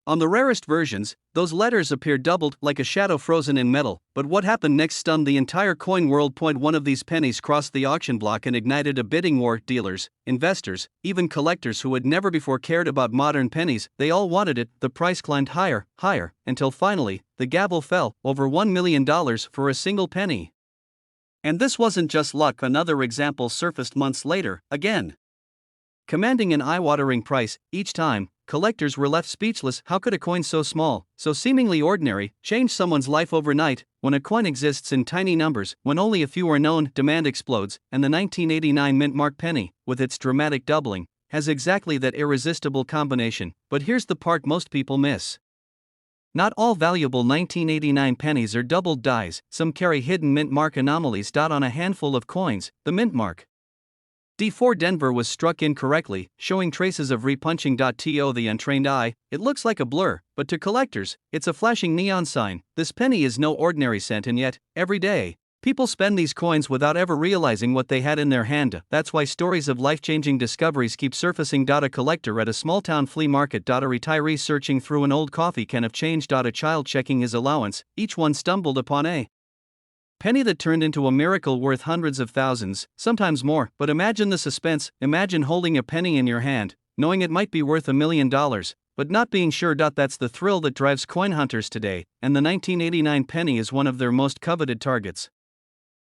On the rarest versions, those letters appear doubled, like a shadow frozen in metal. But what happened next stunned the entire coin world. One of these pennies crossed the auction block and ignited a bidding war. Dealers, investors, even collectors who had never before cared about modern pennies, they all wanted it. The price climbed higher, higher, until finally, the gavel fell, over $1 million for a single penny. And this wasn't just luck. Another example surfaced months later, again commanding an eye-watering price. Each time, collectors were left speechless. How could a coin so small, so seemingly ordinary, change someone's life overnight? When a coin exists in tiny numbers, when only a few are known, demand explodes, and the 1989 mint mark penny, with its dramatic doubling, has exactly that irresistible combination. But here's the part most people miss. Not all valuable 1989 pennies are doubled dies, some carry hidden mint mark anomalies. On a handful of coins, the mint mark D4 Denver was struck incorrectly, showing traces of repunching. To the untrained eye, it looks like a blur, but to collectors, it's a flashing neon sign. This penny is no ordinary cent, and yet, every day, people spend these coins without ever realizing what they had in their hand. That's why stories of life-changing discoveries keep surfacing. A collector at a small-town flea market. A retiree searching through an old coffee can of change. A child checking his allowance, each one stumbled upon a penny that turned into a miracle worth hundreds of thousands, sometimes more. But imagine the suspense. Imagine holding a penny in your hand, knowing it might be worth $1 million, but not being sure. That's the thrill that drives coin hunters today, and the 1989 penny is one of their most coveted targets.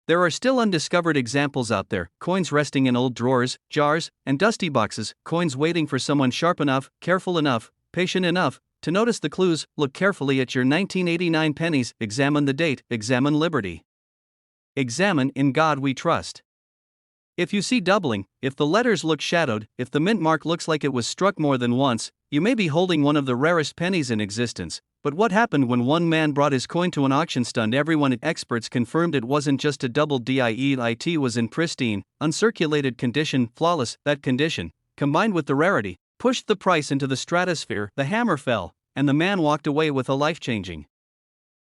There are still undiscovered examples out there, coins resting in old drawers, jars, and dusty boxes, coins waiting for someone sharp enough, careful enough, patient enough to notice the clues. Look carefully at your 1989 pennies, examine the date, examine liberty. Examine "In God We Trust." If you see doubling, if the letters look shadowed, if the mint mark looks like it was struck more than once, you may be holding one of the rarest pennies in existence. But what happened when one man brought his coin to an auction stunned everyone. Experts confirmed it wasn't just a doubled die. It was in pristine, uncirculated condition, flawless. That condition, combined with the rarity, pushed the price into the stratosphere. The hammer fell, and the man walked away with a life-changing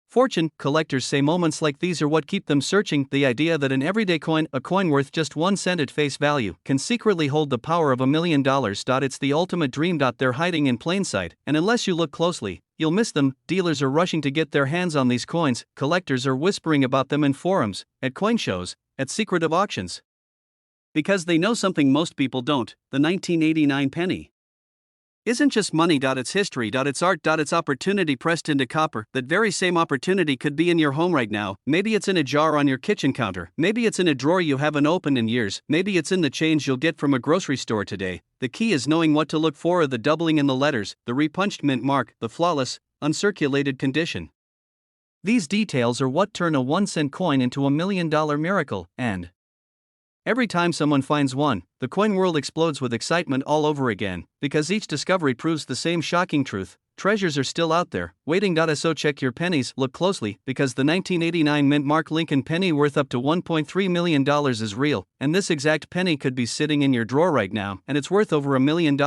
fortune. Collectors say moments like these are what keep them searching. The idea that an everyday coin, a coin worth just 1 cent at face value, can secretly hold the power of $1 million. It's the ultimate dream. They're hiding in plain sight, and unless you look closely, you'll miss them. Dealers are rushing to get their hands on these coins. Collectors are whispering about them in forums, at coin shows, at secretive auctions. Because they know something most people don't: the 1989 penny isn't just money. It's history. It's art. It's opportunity pressed into copper. That very same opportunity could be in your home right now. Maybe it's in a jar on your kitchen counter. Maybe it's in a drawer you haven't opened in years. Maybe it's in the change you'll get from a grocery store today. The key is knowing what to look for: the doubling in the letters, the repunched mint mark, the flawless, uncirculated condition. These details are what turn a 1-cent coin into $1 million miracle, and every time someone finds one, the coin world explodes with excitement all over again, because each discovery proves the same shocking truth: treasures are still out there, waiting. So check your pennies, look closely, because the 1989 mint mark Lincoln penny worth up to $1.3 million is real, and this exact penny could be sitting in your drawer right now, and it's worth over $1 million.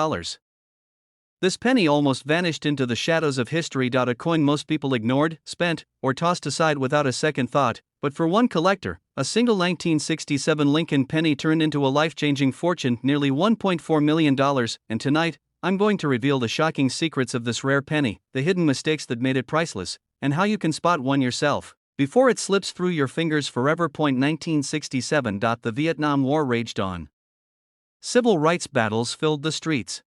This penny almost vanished into the shadows of history. A coin most people ignored, spent, or tossed aside without a second thought, but for one collector, a single 1967 Lincoln penny turned into a life-changing fortune, nearly $1.4 million, and tonight, I'm going to reveal the shocking secrets of this rare penny, the hidden mistakes that made it priceless, and how you can spot one yourself before it slips through your fingers forever. 1967. The Vietnam War raged on. Civil rights battles filled the streets.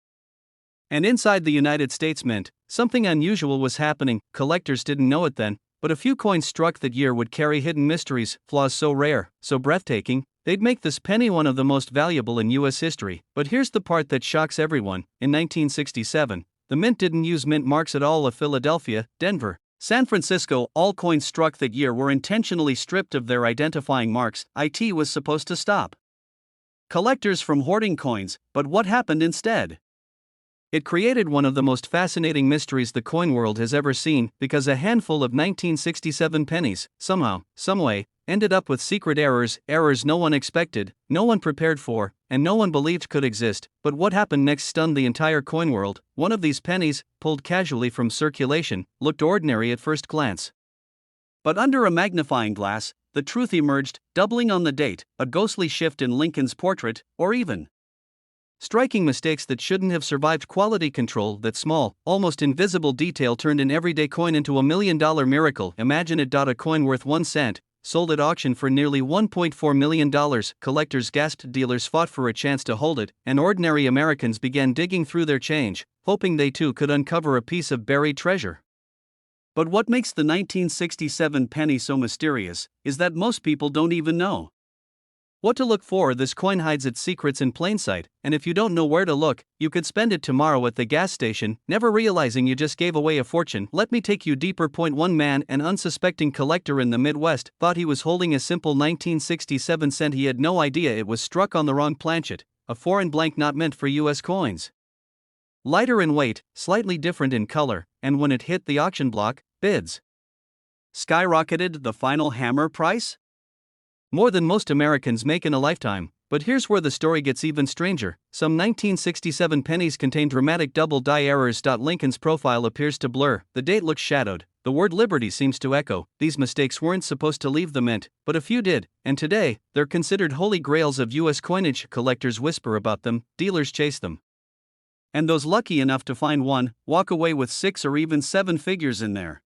And inside the United States Mint, something unusual was happening. Collectors didn't know it then, but a few coins struck that year would carry hidden mysteries, flaws so rare, so breathtaking, they'd make this penny one of the most valuable in U.S. history. But here's the part that shocks everyone: in 1967, the mint didn't use mint marks at all. Of Philadelphia, Denver, San Francisco, all coins struck that year were intentionally stripped of their identifying marks. It was supposed to stop collectors from hoarding coins, but what happened instead? It created one of the most fascinating mysteries the coin world has ever seen, because a handful of 1967 pennies, somehow, someway, ended up with secret errors no one expected, no one prepared for, and no one believed could exist. But what happened next stunned the entire coin world. One of these pennies, pulled casually from circulation, looked ordinary at first glance. But under a magnifying glass, the truth emerged: doubling on the date, a ghostly shift in Lincoln's portrait, or even striking mistakes that shouldn't have survived quality control. That small, almost invisible detail turned an everyday coin into $1 million miracle. Imagine it. A coin worth 1 cent, sold at auction for nearly $1.4 million. Collectors gasped, dealers fought for a chance to hold it, and ordinary Americans began digging through their change, hoping they too could uncover a piece of buried treasure. But what makes the 1967 penny so mysterious is that most people don't even know what to look for. This coin hides its secrets in plain sight, and if you don't know where to look, you could spend it tomorrow at the gas station, never realizing you just gave away a fortune. Let me take you deeper. One man, an unsuspecting collector in the Midwest, thought he was holding a simple 1967 cent. He had no idea it was struck on the wrong planchet, a foreign blank not meant for U.S. coins. Lighter in weight, slightly different in color, and when it hit the auction block, bids skyrocketed. The final hammer price? More than most Americans make in a lifetime. But here's where the story gets even stranger. Some 1967 pennies contain dramatic double die errors. Lincoln's profile appears to blur, the date looks shadowed, the word liberty seems to echo. These mistakes weren't supposed to leave the mint, but a few did, and today, they're considered holy grails of U.S. coinage. Collectors whisper about them, dealers chase them. And those lucky enough to find one walk away with 6 or even 7 figures in their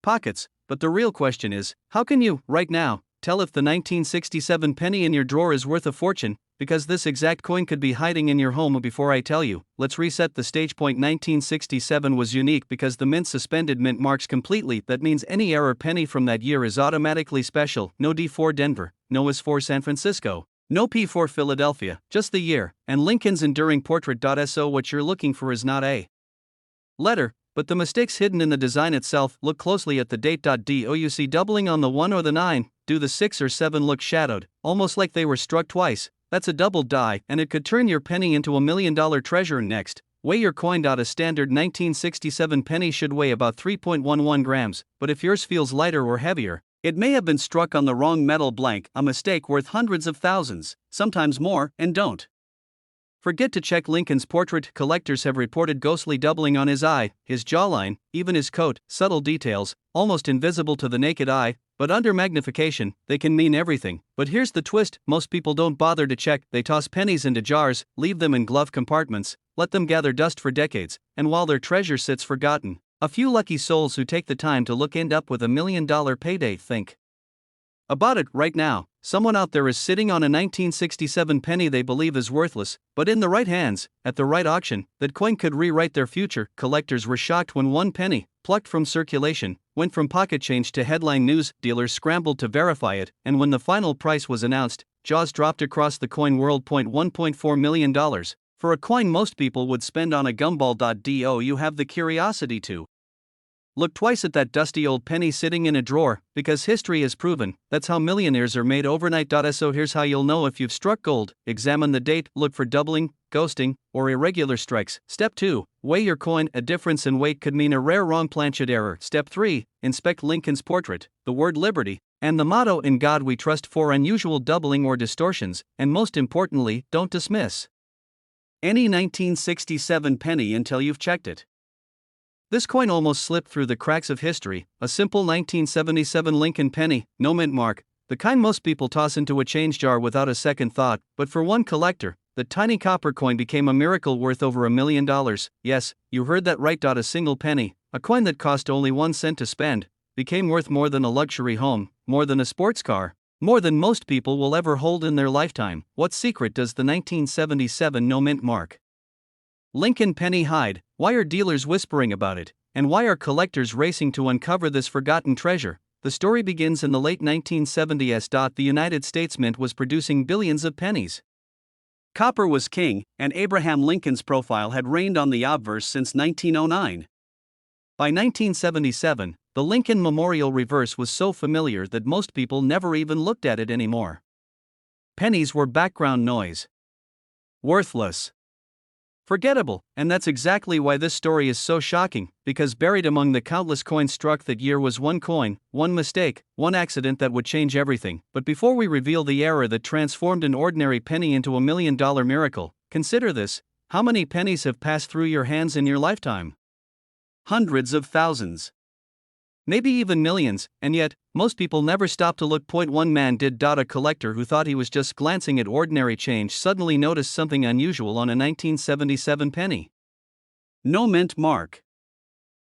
pockets. But the real question is, how can you, right now, tell if the 1967 penny in your drawer is worth a fortune? Because this exact coin could be hiding in your home. Before I tell you, let's reset the stage point. 1967 was unique because the mint suspended mint marks completely. That means any error penny from that year is automatically special. No D for Denver, no S for San Francisco, no P for Philadelphia, just the year, and Lincoln's enduring portrait. So what you're looking for is not a letter, but the mistakes hidden in the design itself. Look closely at the date. Do you see doubling on the 1 or the 9? Do the 6 or 7 look shadowed, almost like they were struck twice? That's a double die, and it could turn your penny into $1 million treasure. Next, weigh your coin. A standard 1967 penny should weigh about 3.11 grams, but if yours feels lighter or heavier, it may have been struck on the wrong metal. Blank, a mistake worth hundreds of thousands, sometimes more. And don't forget to check Lincoln's portrait. Collectors have reported ghostly doubling on his eye, his jawline, even his coat. Subtle details, almost invisible to the naked eye, but under magnification, they can mean everything. But here's the twist, most people don't bother to check. They toss pennies into jars, leave them in glove compartments, let them gather dust for decades, and while their treasure sits forgotten, a few lucky souls who take the time to look end up with $1 million payday. Think about it right now. Someone out there is sitting on a 1967 penny they believe is worthless, but in the right hands, at the right auction, that coin could rewrite their future. Collectors were shocked when one penny, plucked from circulation, went from pocket change to headline news. Dealers scrambled to verify it, and when the final price was announced, jaws dropped across the coin world. $1.4 million for a coin most people would spend on a gumball. Do you have the curiosity to look twice at that dusty old penny sitting in a drawer? Because history has proven that's how millionaires are made overnight. So here's how you'll know if you've struck gold. Examine the date, look for doubling, ghosting, or irregular strikes. Step 2, weigh your coin. A difference in weight could mean a rare wrong planchet error. Step 3, inspect Lincoln's portrait, the word liberty, and the motto "In God We Trust" for unusual doubling or distortions. And most importantly, don't dismiss any 1967 penny until you've checked it. This coin almost slipped through the cracks of history, a simple 1977 Lincoln penny, no mint mark, the kind most people toss into a change jar without a second thought. But for one collector, the tiny copper coin became a miracle worth over $1 million. Yes, you heard that right. A single penny, a coin that cost only 1 cent to spend, became worth more than a luxury home, more than a sports car, more than most people will ever hold in their lifetime. What secret does the 1977 no mint mark Lincoln penny hide? Why are dealers whispering about it? And why are collectors racing to uncover this forgotten treasure? The story begins in the late 1970s. The United States Mint was producing billions of pennies. Copper was king, and Abraham Lincoln's profile had reigned on the obverse since 1909. By 1977, the Lincoln Memorial reverse was so familiar that most people never even looked at it anymore. Pennies were background noise. Worthless. Forgettable, and that's exactly why this story is so shocking, because buried among the countless coins struck that year was one coin, one mistake, one accident that would change everything. But before we reveal the error that transformed an ordinary penny into $1 million miracle, consider this: how many pennies have passed through your hands in your lifetime? Hundreds of thousands. Maybe even millions, and yet, most people never stop to look. One man did. A collector who thought he was just glancing at ordinary change suddenly noticed something unusual on a 1977 penny. No mint mark.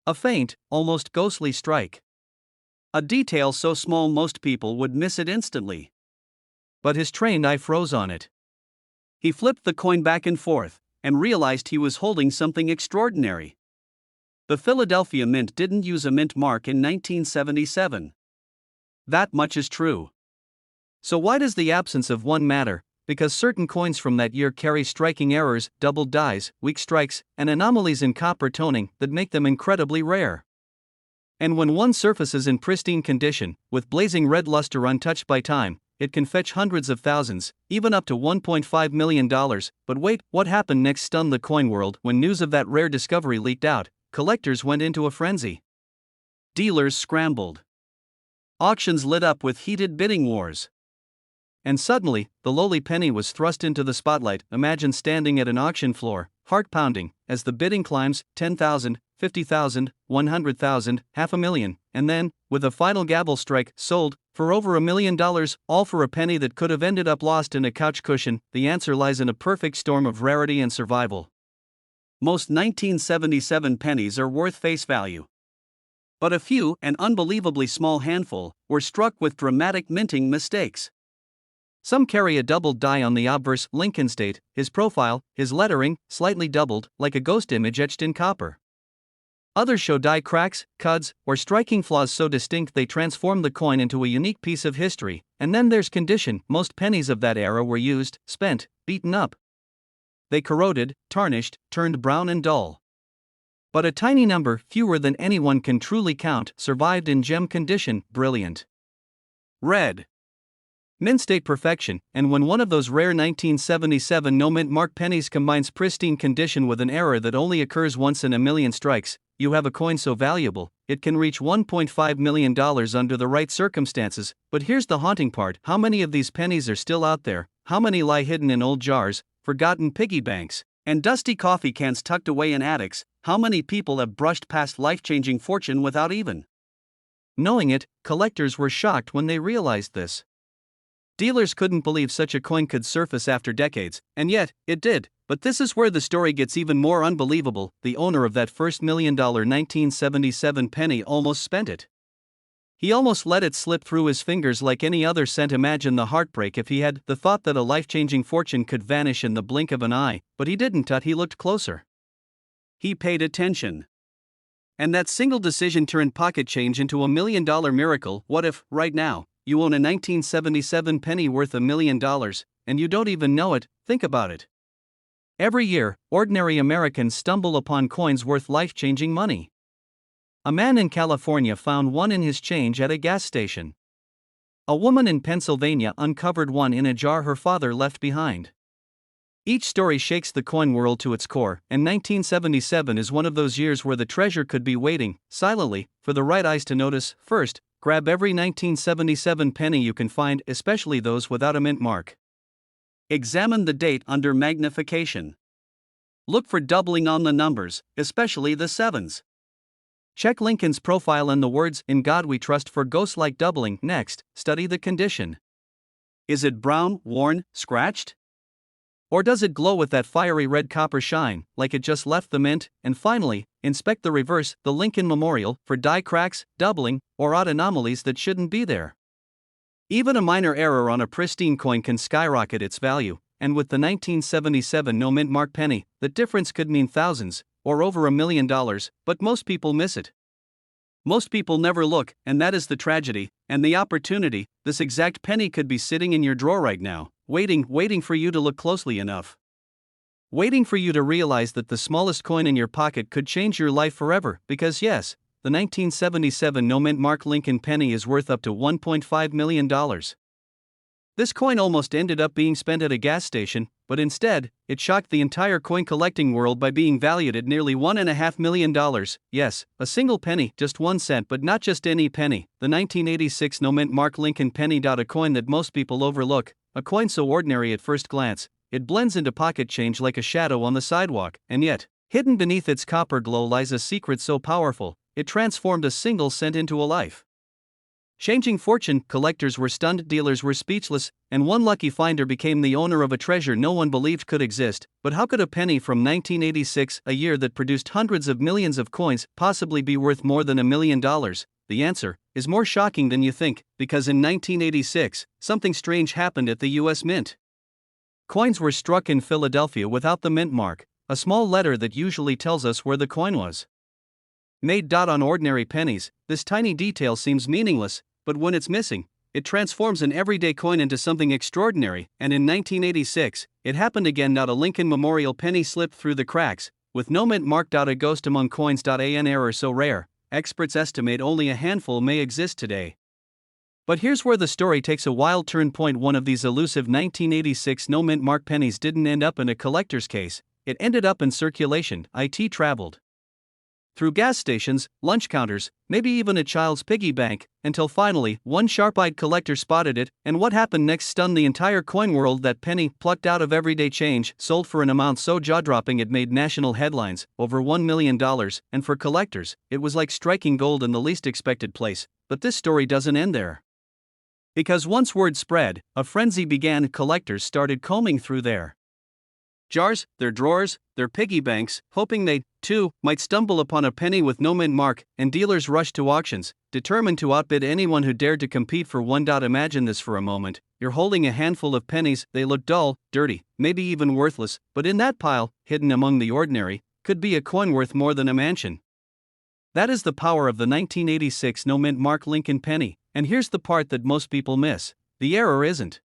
A faint, almost ghostly strike. A detail so small most people would miss it instantly. But his trained eye froze on it. He flipped the coin back and forth, and realized he was holding something extraordinary. The Philadelphia Mint didn't use a mint mark in 1977. That much is true. So why does the absence of one matter? Because certain coins from that year carry striking errors, doubled dies, weak strikes, and anomalies in copper toning that make them incredibly rare. And when one surfaces in pristine condition, with blazing red luster untouched by time, it can fetch hundreds of thousands, even up to $1.5 million. But wait, what happened next stunned the coin world. When news of that rare discovery leaked out, collectors went into a frenzy. Dealers scrambled. Auctions lit up with heated bidding wars. And suddenly, the lowly penny was thrust into the spotlight. Imagine standing at an auction floor, heart pounding, as the bidding climbs 10,000, 50,000, 100,000, $500,000, and then, with a final gavel strike, sold for over $1 million, all for a penny that could have ended up lost in a couch cushion. The answer lies in a perfect storm of rarity and survival. Most 1977 pennies are worth face value. But a few, an unbelievably small handful, were struck with dramatic minting mistakes. Some carry a doubled die on the obverse, Lincoln's date, his profile, his lettering, slightly doubled, like a ghost image etched in copper. Others show die cracks, cuds, or striking flaws so distinct they transform the coin into a unique piece of history. And then there's condition. Most pennies of that era were used, spent, beaten up. They corroded, tarnished, turned brown and dull. But a tiny number, fewer than anyone can truly count, survived in gem condition, brilliant red, mint state perfection. And when one of those rare 1977 no-mint mark pennies combines pristine condition with an error that only occurs once in a million strikes, you have a coin so valuable, it can reach $1.5 million under the right circumstances. But here's the haunting part: how many of these pennies are still out there? How many lie hidden in old jars, forgotten piggy banks, and dusty coffee cans tucked away in attics? How many people have brushed past life-changing fortune without even knowing it? Collectors were shocked when they realized this. Dealers couldn't believe such a coin could surface after decades, and yet, it did. But this is where the story gets even more unbelievable. The owner of that first $1 million 1977 penny almost spent it. He almost let it slip through his fingers like any other cent. Imagine the heartbreak if he had the thought that a life-changing fortune could vanish in the blink of an eye. But he didn't. He looked closer. He paid attention. And that single decision turned pocket change into $1 million miracle. What if, right now, you own a 1977 penny worth $1 million, and you don't even know it? Think about it. Every year, ordinary Americans stumble upon coins worth life-changing money. A man in California found one in his change at a gas station. A woman in Pennsylvania uncovered one in a jar her father left behind. Each story shakes the coin world to its core, and 1977 is one of those years where the treasure could be waiting, silently, for the right eyes to notice. First, grab every 1977 penny you can find, especially those without a mint mark. Examine the date under magnification. Look for doubling on the numbers, especially the sevens. Check Lincoln's profile and the words "In God We Trust" for ghost-like doubling. Next, study the condition. Is it brown, worn, scratched? Or does it glow with that fiery red copper shine, like it just left the mint? And finally, inspect the reverse, the Lincoln Memorial, for die cracks, doubling, or odd anomalies that shouldn't be there. Even a minor error on a pristine coin can skyrocket its value, and with the 1977 no-mint mark penny, the difference could mean thousands, or over $1 million, but most people miss it. Most people never look, and that is the tragedy, and the opportunity. This exact penny could be sitting in your drawer right now, waiting for you to look closely enough. Waiting for you to realize that the smallest coin in your pocket could change your life forever, because yes, the 1977 no-mint mark Lincoln penny is worth up to $1.5 million. This coin almost ended up being spent at a gas station, but instead, it shocked the entire coin collecting world by being valued at nearly $1.5 million. Yes, a single penny, just 1 cent, but not just any penny. The 1986 no-mint mark Lincoln penny. A coin that most people overlook, a coin so ordinary at first glance, it blends into pocket change like a shadow on the sidewalk, and yet, hidden beneath its copper glow lies a secret so powerful, it transformed a single cent into a life changing fortune. Collectors were stunned, dealers were speechless, and one lucky finder became the owner of a treasure no one believed could exist. But how could a penny from 1986, a year that produced hundreds of millions of coins, possibly be worth more than $1 million? The answer is more shocking than you think, because in 1986, something strange happened at the U.S. Mint. Coins were struck in Philadelphia without the mint mark, a small letter that usually tells us where the coin was made. On ordinary pennies, this tiny detail seems meaningless, but when it's missing, it transforms an everyday coin into something extraordinary. And in 1986, it happened again. A Lincoln Memorial penny slipped through the cracks, with no mint mark. A ghost among coins. An error so rare, experts estimate only a handful may exist today. But here's where the story takes a wild turn. Point one of these elusive 1986 no mint mark pennies didn't end up in a collector's case, it ended up in circulation. It traveled through gas stations, lunch counters, maybe even a child's piggy bank, until finally, one sharp-eyed collector spotted it, and what happened next stunned the entire coin world. That penny, plucked out of everyday change, sold for an amount so jaw-dropping it made national headlines, over $1 million, and for collectors, it was like striking gold in the least expected place. But this story doesn't end there. Because once word spread, a frenzy began. Collectors started combing through their jars, their drawers, their piggy banks, hoping they, too, might stumble upon a penny with no mint mark, and dealers rushed to auctions, determined to outbid anyone who dared to compete for one. Imagine this for a moment: you're holding a handful of pennies, they look dull, dirty, maybe even worthless, but in that pile, hidden among the ordinary, could be a coin worth more than a mansion. That is the power of the 1986 no mint mark Lincoln penny, and here's the part that most people miss: the error isn't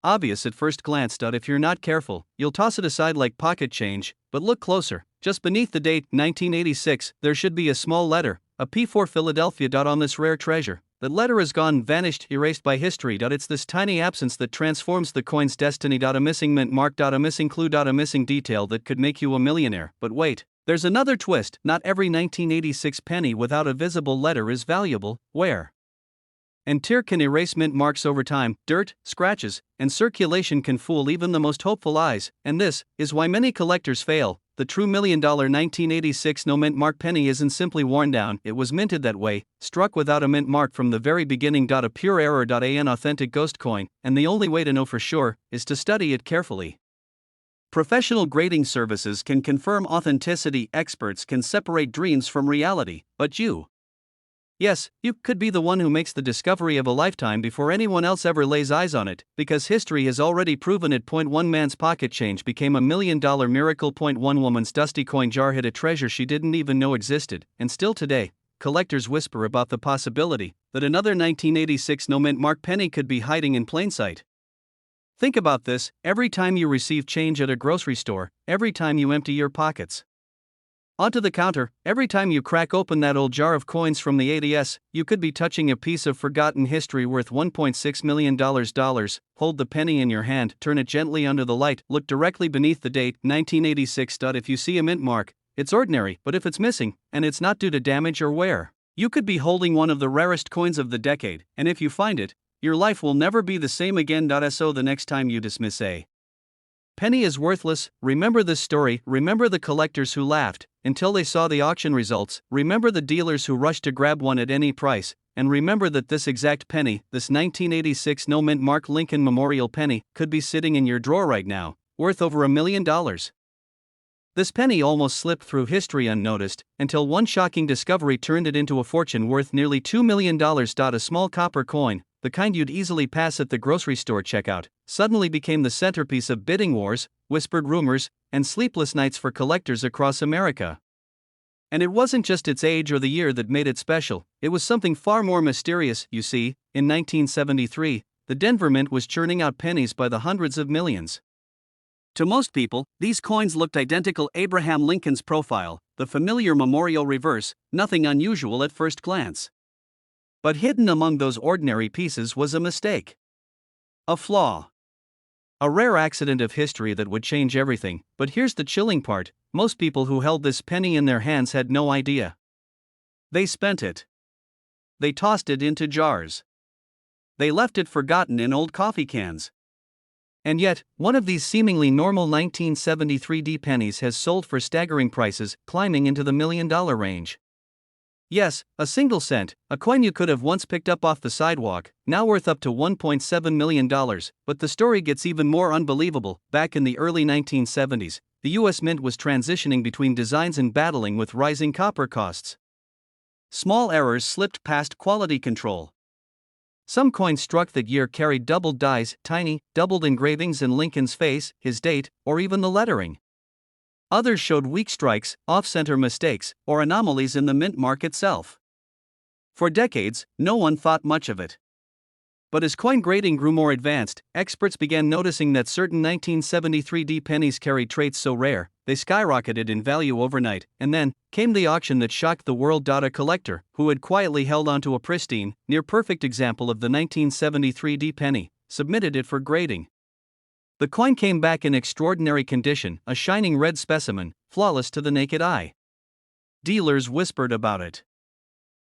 obvious at first glance. If you're not careful, you'll toss it aside like pocket change, but look closer. Just beneath the date, 1986, there should be a small letter, a P for Philadelphia. On this rare treasure, that letter is gone, vanished, erased by history. It's this tiny absence that transforms the coin's destiny. A missing mint mark, a missing clue, a missing detail that could make you a millionaire. But wait, there's another twist: not every 1986 penny without a visible letter is valuable. Wear and tear can erase mint marks over time. Dirt, scratches, and circulation can fool even the most hopeful eyes, and this is why many collectors fail. The true $1 million 1986 no mint mark penny isn't simply worn down, it was minted that way, struck without a mint mark from the very beginning. A pure error. An authentic ghost coin, and the only way to know for sure is to study it carefully. Professional grading services can confirm authenticity, experts can separate dreams from reality, but you, yes, you could be the one who makes the discovery of a lifetime before anyone else ever lays eyes on it, because history has already proven it. One man's pocket change became $1 million miracle. One woman's dusty coin jar hid a treasure she didn't even know existed, and still today, collectors whisper about the possibility that another 1986 no mint mark penny could be hiding in plain sight. Think about this: every time you receive change at a grocery store, every time you empty your pockets onto the counter, every time you crack open that old jar of coins from the ADS, you could be touching a piece of forgotten history worth $1.6 million. Hold the penny in your hand, turn it gently under the light, look directly beneath the date, 1986. If you see a mint mark, it's ordinary, but if it's missing, and it's not due to damage or wear, you could be holding one of the rarest coins of the decade, and if you find it, your life will never be the same again. So the next time you dismiss a penny is worthless, remember this story. Remember the collectors who laughed until they saw the auction results. Remember the dealers who rushed to grab one at any price. And remember that this exact penny, this 1986 no mint mark Lincoln Memorial penny, could be sitting in your drawer right now, worth over $1 million. This penny almost slipped through history unnoticed, until one shocking discovery turned it into a fortune worth nearly $2 million. A small copper coin, the kind you'd easily pass at the grocery store checkout, suddenly became the centerpiece of bidding wars, whispered rumors, and sleepless nights for collectors across America. And it wasn't just its age or the year that made it special, it was something far more mysterious. You see, in 1973, the Denver Mint was churning out pennies by the hundreds of millions. To most people, these coins looked identical. Abraham Lincoln's profile, the familiar memorial reverse, nothing unusual at first glance. But hidden among those ordinary pieces was a mistake. A flaw. A rare accident of history that would change everything. But here's the chilling part: most people who held this penny in their hands had no idea. They spent it. They tossed it into jars. They left it forgotten in old coffee cans. And yet, one of these seemingly normal 1973 pennies has sold for staggering prices, climbing into the $1 million range. Yes, a single cent, a coin you could have once picked up off the sidewalk, now worth up to $1.7 million. But the story gets even more unbelievable. Back in the early 1970s, the US Mint was transitioning between designs and battling with rising copper costs. Small errors slipped past quality control. Some coins struck that year carried doubled dies, tiny, doubled engravings in Lincoln's face, his date, or even the lettering. Others showed weak strikes, off-center mistakes, or anomalies in the mint mark itself. For decades, no one thought much of it. But as coin grading grew more advanced, experts began noticing that certain 1973 pennies carried traits so rare, they skyrocketed in value overnight, and then came the auction that shocked the world. A collector, who had quietly held onto a pristine, near-perfect example of the 1973 penny, submitted it for grading. The coin came back in extraordinary condition, a shining red specimen, flawless to the naked eye. Dealers whispered about it.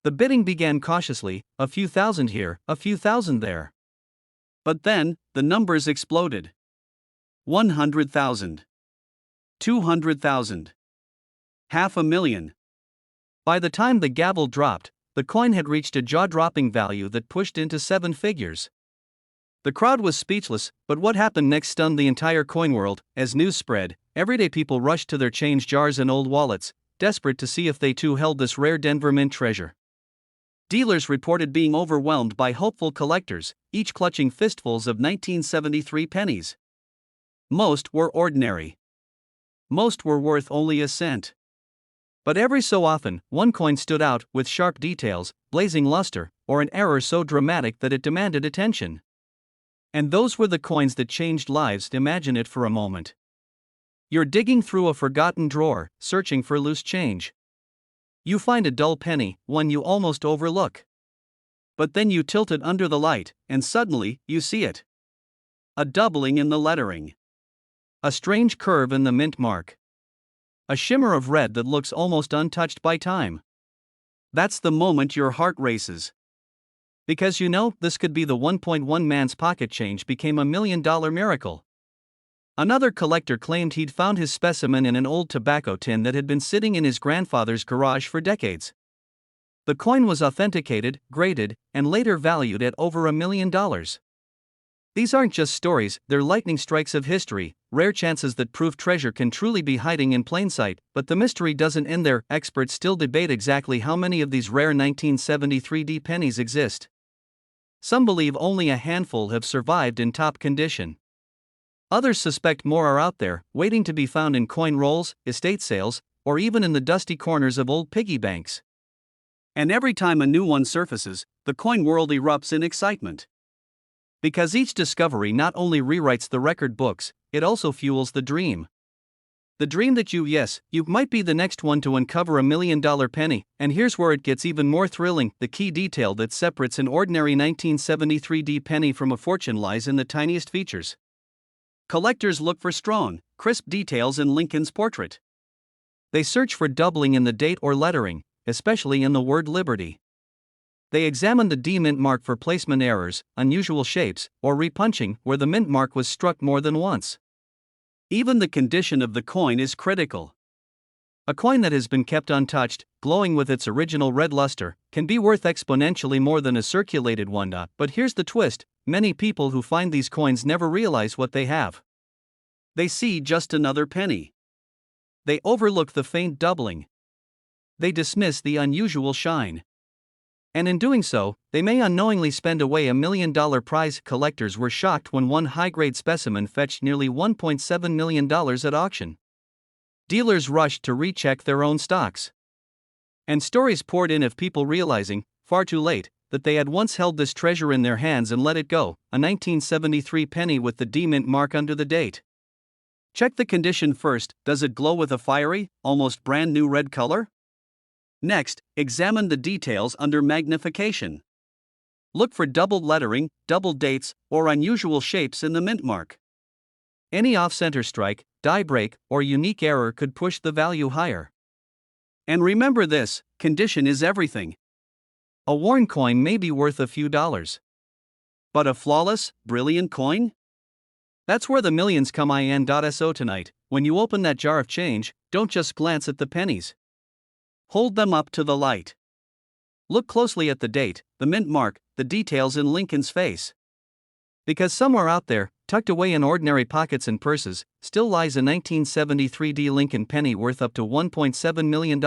The bidding began cautiously, a few thousand here, a few thousand there. But then, the numbers exploded. 100,000. 200,000. 500,000. By the time the gavel dropped, the coin had reached a jaw-dropping value that pushed into seven figures. The crowd was speechless, but what happened next stunned the entire coin world. As news spread, everyday people rushed to their change jars and old wallets, desperate to see if they too held this rare Denver Mint treasure. Dealers reported being overwhelmed by hopeful collectors, each clutching fistfuls of 1973 pennies. Most were ordinary. Most were worth only a cent. But every so often, one coin stood out with sharp details, blazing luster, or an error so dramatic that it demanded attention. And those were the coins that changed lives. Imagine it for a moment. You're digging through a forgotten drawer, searching for loose change. You find a dull penny, one you almost overlook. But then you tilt it under the light, and suddenly, you see it. A doubling in the lettering. A strange curve in the mint mark. A shimmer of red that looks almost untouched by time. That's the moment your heart races. Because you know, this could be the 1.1 man's pocket change became $1 million miracle. Another collector claimed he'd found his specimen in an old tobacco tin that had been sitting in his grandfather's garage for decades. The coin was authenticated, graded, and later valued at over $1 million. These aren't just stories, they're lightning strikes of history, rare chances that prove treasure can truly be hiding in plain sight. But the mystery doesn't end there. Experts still debate exactly how many of these rare 1973 pennies exist. Some believe only a handful have survived in top condition. Others suspect more are out there, waiting to be found in coin rolls, estate sales, or even in the dusty corners of old piggy banks. And every time a new one surfaces, the coin world erupts in excitement. Because each discovery not only rewrites the record books, it also fuels the dream. The dream that you might be the next one to uncover $1 million penny. And here's where it gets even more thrilling. The key detail that separates an ordinary 1973 penny from a fortune lies in the tiniest features. Collectors look for strong, crisp details in Lincoln's portrait. They search for doubling in the date or lettering, especially in the word Liberty. They examine the D mint mark for placement errors, unusual shapes, or repunching where the mint mark was struck more than once. Even the condition of the coin is critical. A coin that has been kept untouched, glowing with its original red luster, can be worth exponentially more than a circulated one. But here's the twist: many people who find these coins never realize what they have. They see just another penny. They overlook the faint doubling. They dismiss the unusual shine. And in doing so, they may unknowingly spend away $1 million prize. Collectors were shocked when one high-grade specimen fetched nearly $1.7 million at auction. Dealers rushed to recheck their own stocks. And stories poured in of people realizing, far too late, that they had once held this treasure in their hands and let it go, a 1973 penny with the D mint mark under the date. Check the condition first. Does it glow with a fiery, almost brand new red color? Next, examine the details under magnification. Look for doubled lettering, doubled dates, or unusual shapes in the mint mark. Any off-center strike, die break, or unique error could push the value higher. And remember this: condition is everything. A worn coin may be worth a few dollars. But a flawless, brilliant coin? That's where the millions come. So tonight, when you open that jar of change, don't just glance at the pennies. Hold them up to the light. Look closely at the date, the mint mark, the details in Lincoln's face. Because somewhere out there, tucked away in ordinary pockets and purses, still lies a 1973 Lincoln penny worth up to $1.7 million.